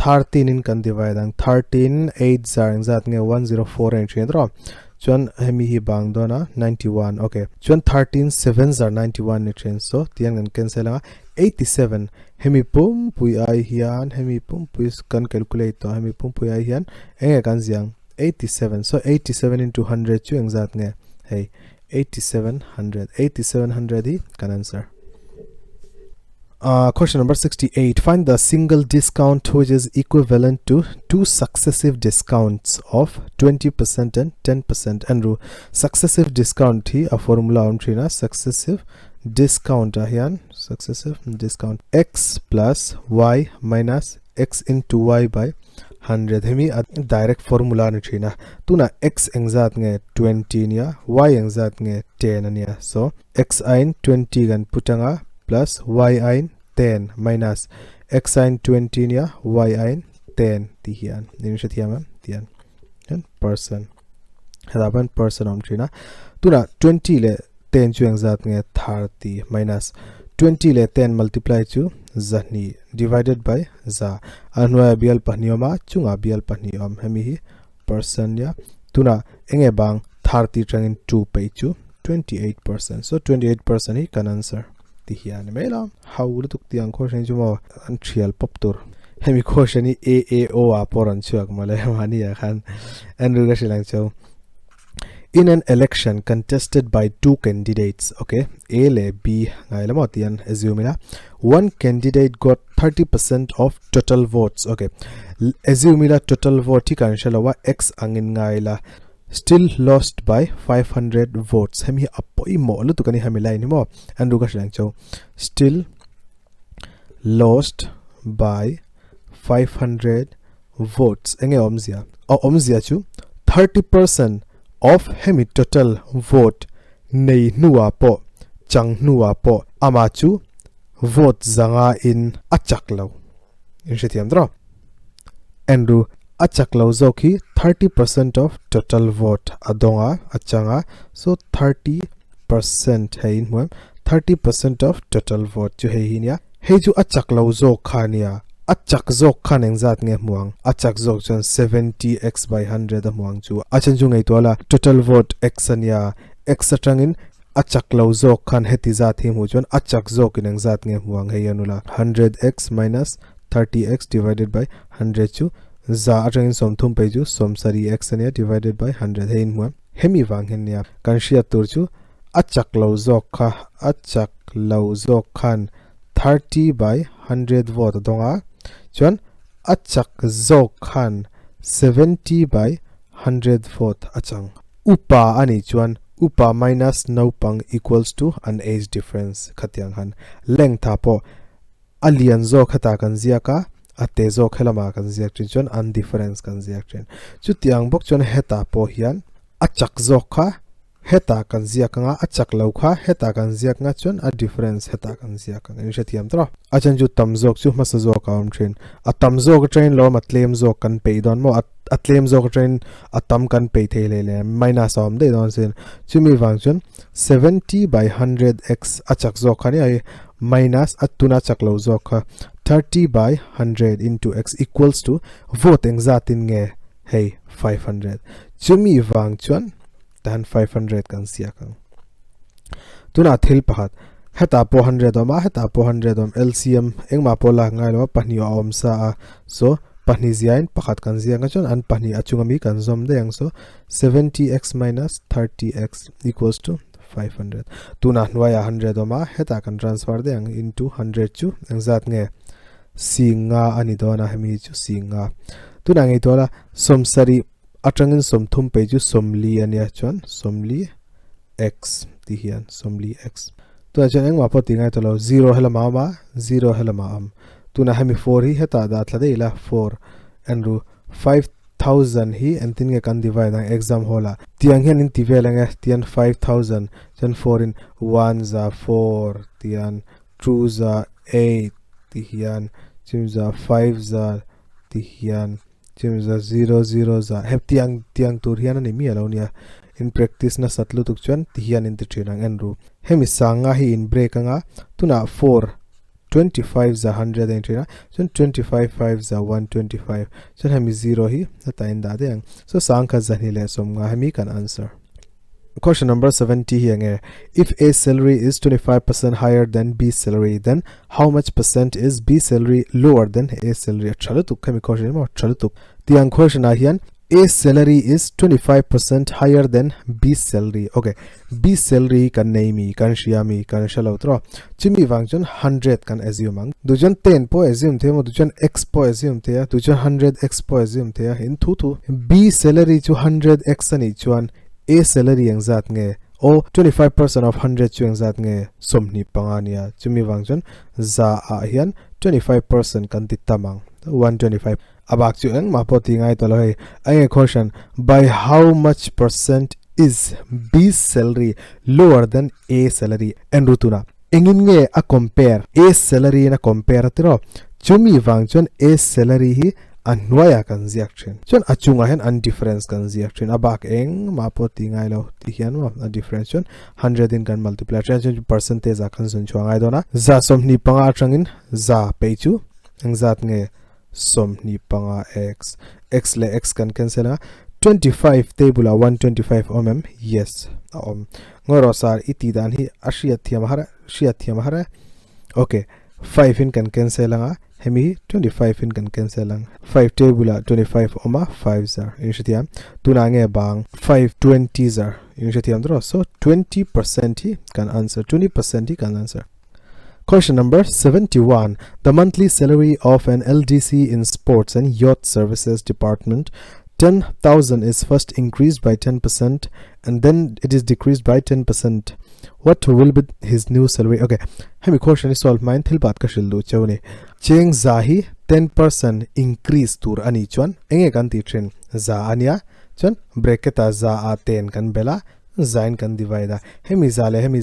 13 in kan divide ang 13 8 zar exact nge 104 entry dro chuan hemi hi bang dona 91 okay chuan 13 7s are 91 ni train so tian kan cancel anga 87 hemi pum pui ai hian hemi pum pui kan calculate to hemi pum pui ai hian enge kan ziang 87 so 87 into 100 chu engzat nge hey 8700 hi kan answer. Question number 68. Find the single discount which is equivalent to two successive discounts of 20% and 10%. And successive discount hi a formula on trina successive discount ahian successive discount x plus y minus x into y by 100 hemi a direct formula ni trina tuna x engzat nge 20 nia y engzat nge 10 ania so x ain 20 gan putanga plus y ain 10 minus x ain 20 nia y ain 10 ti hian ning sha thiam tian person hadaban person om trina tuna 20 le 10 chu engzat nge 30 minus 20 le 10 multiply chu zani divided by za anwa bial pahnioma chunga bial pahniom hemi hi person ya tuna enge bang 30 trangin 2 pe chu 28% so 28% hi kan answer ti hian mela haul tuk tiang question chu mo an trial pop tur hemi question ni AAO a poran chuak male mani ya khan and ruga shilang chau. In an election contested by two candidates, okay, A le B, assume one candidate got 30% of total votes, okay. Assume total vote X angin ngaila still lost by 500 votes. Hemi apoi mo lu tukani hemi line mo and ruga shangcho still lost by 500 votes. Enge omzia chu 30% of hemi total vote nei nuwa po chang nuwa po amachu vote zanga in achaklo in shetiam dro andrew achaklo zoki 30% of total vote adonga achanga so 30% hein mo 30% of total vote chu heinia heju achaklo zo khania achak zok khan engzat nge muang achak zok chon 70x by 100 muang chu achan chu ngai tola total vote x ania x atangin achak lo zok khan heti zat hi mu chon achak zok in engzat nge muang heyanula 100x minus 30x divided by 100 chu za atangin somthum pe chu somsari x ania divided by 100 hein mu hemi wang henia kanshia tur chu achak lo zok khan 30 by 100 vote donga chuan achak zok khan 70 by 100 vote achang upa ani chuan upa minus naupang equals to an age difference khatyang han length po alian zo khata kan ziaka ate zo khelama kan ziak trin chuan an difference kan ziak trin chu tiang bok chuan heta po hian achak zok kha heta kan ziak nga achak lo kha heta kan ziak nga chuan a difference heta kan ziak ang inshatiam tro achan ju tamzok chu masa zo kaum train a tamzok train lo matlem zo kan pe don mo atlem zo train atam kan pe thele le minus om de don sin chumi wang chuan 70 by 100x achak zo khani ai minus atuna chaklo zo kha 30 by 100 into x equals to vote engzatin nge hey 500 chumi wang chuan tan 500 kan siakang tuna thil pahat heta po 100 oma heta po 100 om LCM engma pola ngailo pani om sa so pani ziain pakhat kan zianga chon an pani achungami kan zom de ang so 70x minus 30x equals to 500 tuna nwaya 100 oma heta kan transfer de ang into 100 chu engzat nge singa ani dona hemi chu singa tuna ngai tola somsari atangin somthum pe ju somli ania chon somli x ti hian somli x to achen engma po tingai tolo 0 helama ma 0 helama am tuna hemi 4 hi heta da thla deila 4 andru 5000 hi antin nge kan divide ang exam hola tiang hian in tivelange tian 5000 chen 4 in 1 za 4 tian 2 za 8 ti hian chim za 5 za ti hian chim za 0 za hep tiang tur hian ani mi alonia in practice na satlu tuk chuan ti hian in ti thinang enru hemi sanga hi in break anga tuna 4 25 za 100 entry na chon 25 5 za 125 chon hemi 0 hi ta in da de so sang kha za ni le som nga hemi kan answer. Question number 70 here. If A salary is 25% higher than B salary, then how much percent is B salary lower than A salary? Chalutuk kami question mo chalutuk. The question here, A salary is 25% higher than B salary. Okay, B salary kan name kan shiami kan shalautro. Chimi wangjon 100 kan assume. Dujon 10 po assume the mo dujon x po assume the dujon 100 x po assume the in tu B salary chu 100 x ani chuan A salary yang zat nge o 25% of 100 chuang zat nge somni pangania chumi wangjon za a hian 25% kan titamang 125 abak chu ang mapoti ngai to loi ai question by how much percent is B salary lower than A salary en rutuna engin nge a compare A salary na compare tro chumi wangjon A salary hi anwaya kan ziaktrin chon achunga hen an difference kan ziaktrin abak eng mapoti ngai lo ti hian ma a difference chon 100 in kan multiply chon percentage a kan sun chuangai dona za somni panga atangin za pechu eng zat nge somni panga x le x kan cancel nga 25 table 125 mm yes ngoro sar iti dan hi ashia thiam hara okay 5 in kan cancel nga hemi 25 in kan cancel lang 5 table 25 oma 5 zar inshitiam tunange bang 520 zar inshitiam dro so 20% hi kan answer 20% hi kan answer. Question number 71. The monthly salary of an LDC in Sports and Youth Services Department 10,000 is first increased by 10% and then it is decreased by 10%. What will be his new salary? Okay, hemi question is solve mine thil bat ka shildu chawni cheng zahi 10% increase tur ani chuan enge kan ti thren za ania chuan bracket a za a 10 kan bela zain kan divide hemi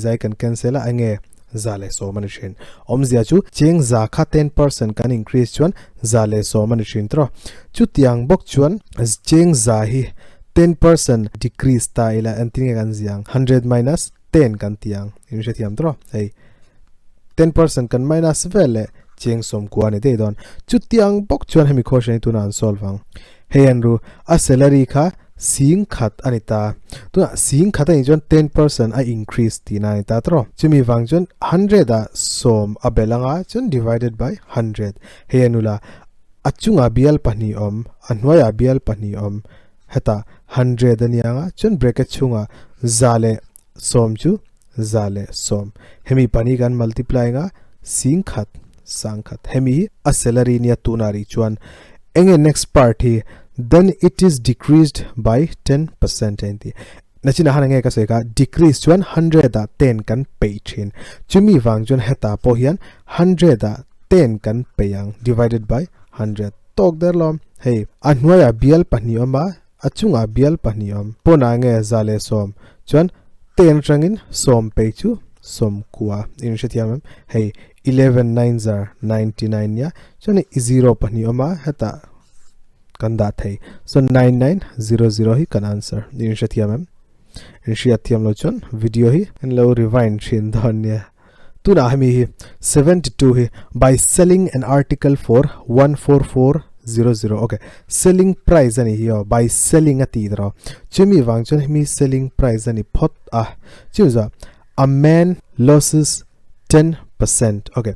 zai kan cancel enge zale so manishin omzia chu cheng za kha 10% kan increase chuan zale so manishin tro chu tiang bok chuan cheng za hi 10% decrease ta ila anting kan ziang 100 minus 10 kan tiang inse thiam tro ei 10% kan minus vele cheng som kuani de don chu tiang bok chuan hemi question tu nan solvang hey anru a salary kha sing khat anita to sing khat ai jon 10% a increase ti na ta tro chumi wang jon 100 a som abelanga chon divided by 100 he anula achunga bial pani anwaya bial pani heta 100 anianga chon bracket chunga zale som chu zale som hemi pani gan multiply nga sing khat sang khat hemi a salary nia tunari chuan enge next part hi then it is decreased by 10% enti nachina hanange ka se ka decrease chuan 100 da 10 kan pay chin chumi wang chon heta po hian 100 da 10 kan payang divided by 100 tok der lom hey anwaya bial pani oma achunga bial pani pona nge zale som chuan 10 rangin som pay chu som kuwa initiative hey 11 9s are 99 ya chone 0 pani oma heta kanda thai so 9900 hi kan answer initiative lo chon video hi and lo rewind chin dhanya tuna hami hi 72 hi by selling an article for 14400 okay selling price ani hi by selling ati dro chumi wang chon himi selling price ani phot chuza a man losses 10% okay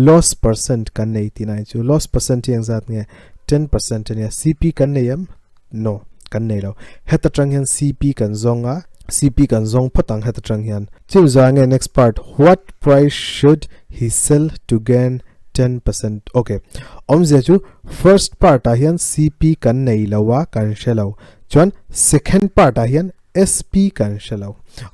loss percent kan nei ti nai chu loss percent yang zat nge 10% ania cp kan nei no kan nei lo heta tang hian cp kan zonga cp kan zong phatang heta tang hian chuza nge next part what price should he sell to gain 10% okay omze chu first part a hian cp kan nei lawa kan shelo chon second part a hian sp kan shelo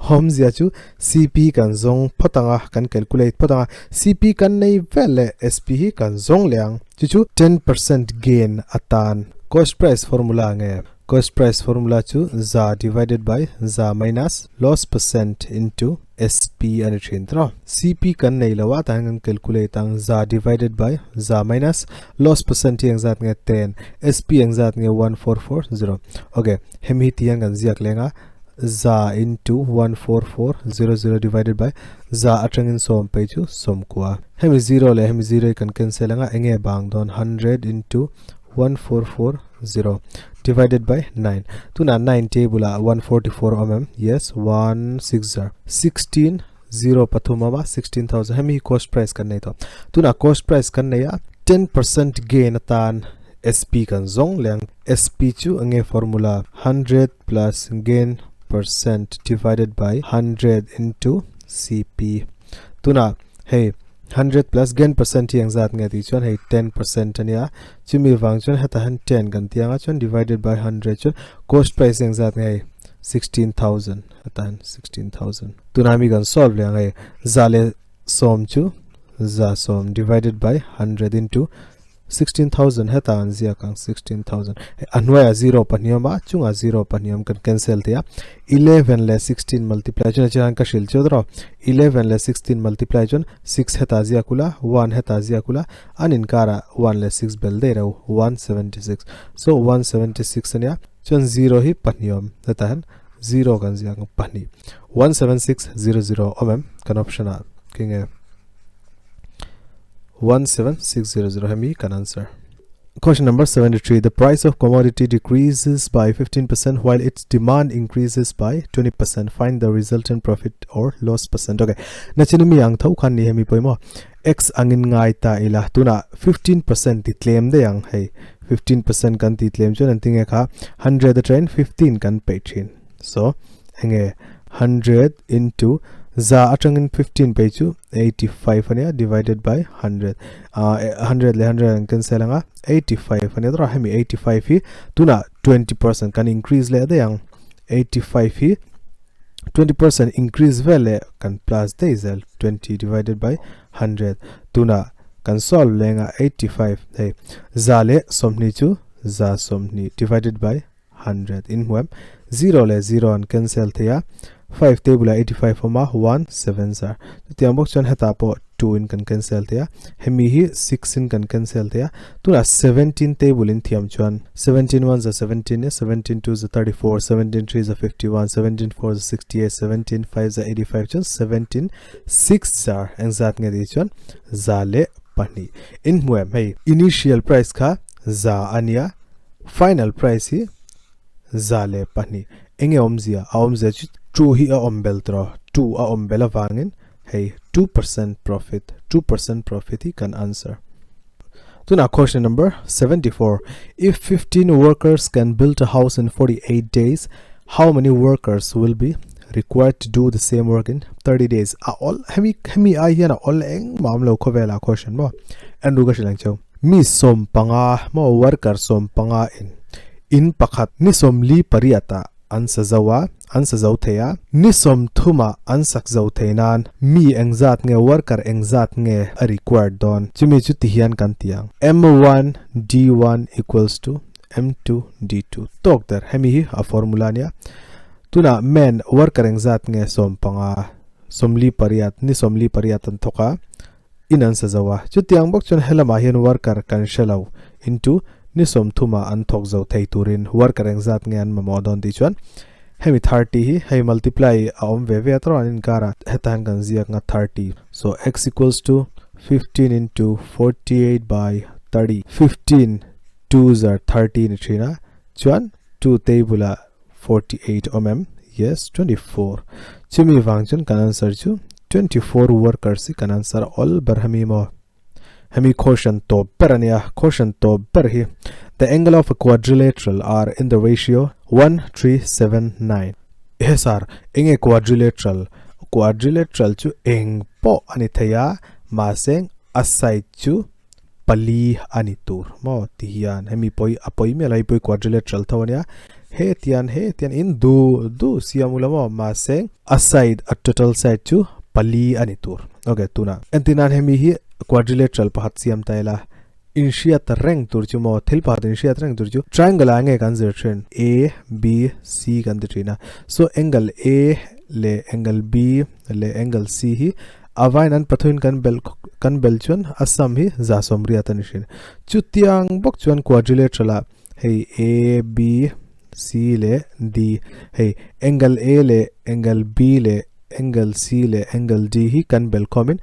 homzia chu cp kan zong phatanga kan calculate phatanga cp kan nei vele sp hi kan zong leang chu 10% gain atan cost price formula nge cost price formula chu za divided by za minus loss percent into sp ani chintra cp kan nei lawa tan kan calculate ang za divided by za minus loss percent yang zat nge 10 sp yang zat nge 1440 okay hemi tiang kan ziak lenga za into 14400 divided by za atangin som pe chu som kwa hemi 0 le hemi 0 kan cancel nga enge bang don 100 into 1440 divided by 9 tuna 9 table 144 yes 160 16 0 pathuma 16000 hemi cost price kan nei to tuna cost price kan nei 10% gain tan SP kan zong leng SP chu ange formula 100 plus gain percent divided by 100 into CP tuna hey 100 plus gain percent yang zat nge ti chon hey 10% ania chumi wang chon hata 10 kan tianga chon divided by 100 chon cost price yang zat nge 16000 atan 16000 tuna mi gan solve leng hey zale som chu za som divided by 100 into 16,000 heta anzia kang 16,000 anwaya 0 panioma chunga 0 paniom kan cancel tia 11 le 16 multiply chuna chiran ka shil chodro 11 le 16 multiply chun 6 heta zia kula 1 heta zia kula anin kara 1 le 6 bel de ro 176 so 176 ania chun 0 hi paniom heta han 0 kan zia kang pani 17600 kan option a kinge 17600 hemi can answer. Question number 73. The price of commodity decreases by 15% while its demand increases by 20%. Find the resultant profit or loss percent. Okay. Nachinumi ang thau khan ni hemi poimo. X angin ngai ta ila tuna 15% ti claim de yang hey 15% kan ti claim chon anting kha 100 the train 15 kan pay chin. So henge 100 into za atangin 15 pay chu 85 ania divided by 100 100 le 100 cancel nga 85 ania dra hemi 85 hi tuna 20% kan increase le de yang 85 hi 20% increase vele kan plus diesel 20 divided by 100 tuna kan solve le nga 85 hey zale somni chu za somni divided by 100 in web 0 le 0 and cancel thea 5 table 85 oma 1 7 sir tiang box chan heta po 2 in kan cancel thea hemi hi 6 in kan cancel thea tuna 17 table in thiam chuan 17 1s are 17 17 2s are 34 17 3s are 51 17 4s are 68 17 5s are 85 chun 17 6 are exact nge di chuan zale pani in muam hey initial price kha za ania final price hi zale pani enge omzia true hi a ombel tro 2 a ombel awangin hey 2% profit he can answer. So now question number 74. If 15 workers can build a house in 48 days, how many workers will be required to do the same work in 30 days? All hemi a hian all eng mamlo khovela question mo and ruga shilang chau mi som panga mo worker som panga in pakhat ni som li pariata ansa zau theya ni som thuma ansak zau theinan mi engzat nge worker engzat nge a required don chumi chu ti hian kan tiang m1 d1 equals to m2 d2 tok der hemi hi a formula nia tuna men worker engzat nge sompanga somli pariat ni somli pariatan thoka in ansa zawa chu tiang bok chon helama hian worker kan shelo into ni som thuma an thok zau thei turin worker engzat nge an mamodon ti chuan hemi 30 hi hei multiply aom ve atron in kara hetan kan ziak nga 30 so x equals to 15 into 48 by 30 15 2s are 30 ni thina chuan 2 table 48 yes 24 chimi wangchun kan answer chu 24 workers kan answer all barhami mo hemi quotient to perania quotient to berhi the angle of a quadrilateral are in the ratio 1379 yes sir enge quadrilateral chu eng po ani thaya ma seng aside chu pali ani tur mo tian hemi poi apoi me lai poi quadrilateral thawnia he tian in du siamula mo ma seng aside a total side chu pali ani tur okay tuna entinan hemi hi quadrilateral pahat siam taila inshia tareng turchu mo thilpa inshia tareng turchu triangle ange kan zertren a b c kan trina so angle a le angle b le angle c hi avainan pathuin kan bel chun asam hi za somria tanishin chutiang bok chuan quadrilateral hey a b C le D hey angle A le angle B le angle C le angle D hi kan bel common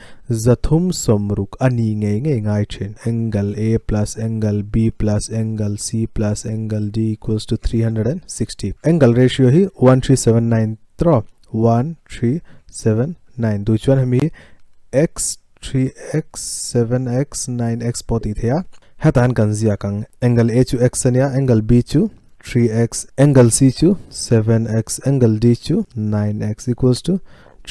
zathum somruk ani ngai chin angle A plus angle B plus angle C plus angle D equals to 360 angle ratio hi 1379 tro 1379 du chuan hemi x 3x 7x 9x poti thea hatan kan zia kang angle A chu x ania angle B chu 3x angle C chu 7x angle D chu 9x equals to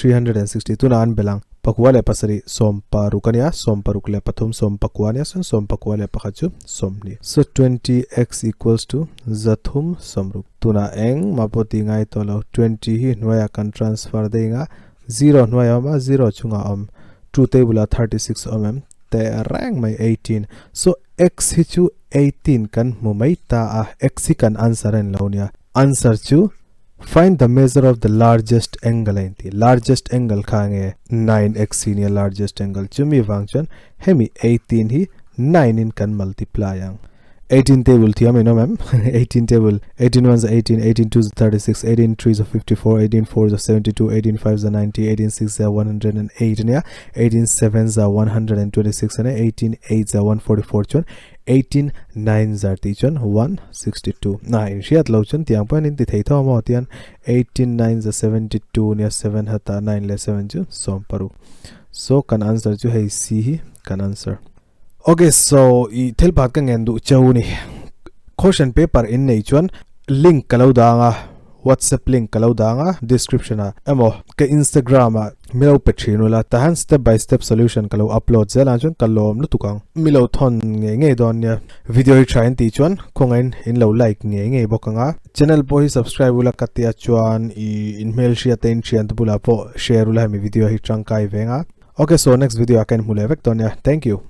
360 tuna an belang pakwa le pasari som parukania som paruk le pathum som pakwania som pakwa le pakhachu somni so 20x equals to zathum somruk tuna eng mapoti ngai tolo 20 hi noya kan transfer deinga 0 noya ma 0 chunga 2 table 36 te rang mai 18 so x hi chu 18 kan mumai ta x hi kan answer en launia answer chu find the measure of the largest angle the largest angle khange 9x senior largest angle chumi wangchan hemi 18 hi 9 in kan multiply yang 18 table thiam no ma'am 18 table 18 1s 18 18 2s 36 18 3s 54 18 4s 72 18 5s 90 18 6s 108 ne 18 7s 126 and 18 8s 144 chon 18 9s are tichon 162 9 shiat lochon tiang point in the theitho mo tian 18 9s 72 ne 7 hata 9 le 7 chu som paru so kan answer chu hey c hi kan answer. Okay, so I tell part kang endu chawni question paper in nei chuan link kalau danga WhatsApp link kalau danga description amo ke Instagram milo petrinula tahan step by step solution kalau upload zela chuan kalom lu tukang milo thon nge don ya video hi try ti chuan khongain in lo like nge bokanga channel po hi subscribe ula katia chuan I email share ten chian bula po share ula mi video hi tangkai venga. Okay, so next video akan mule vek tonya. Thank you.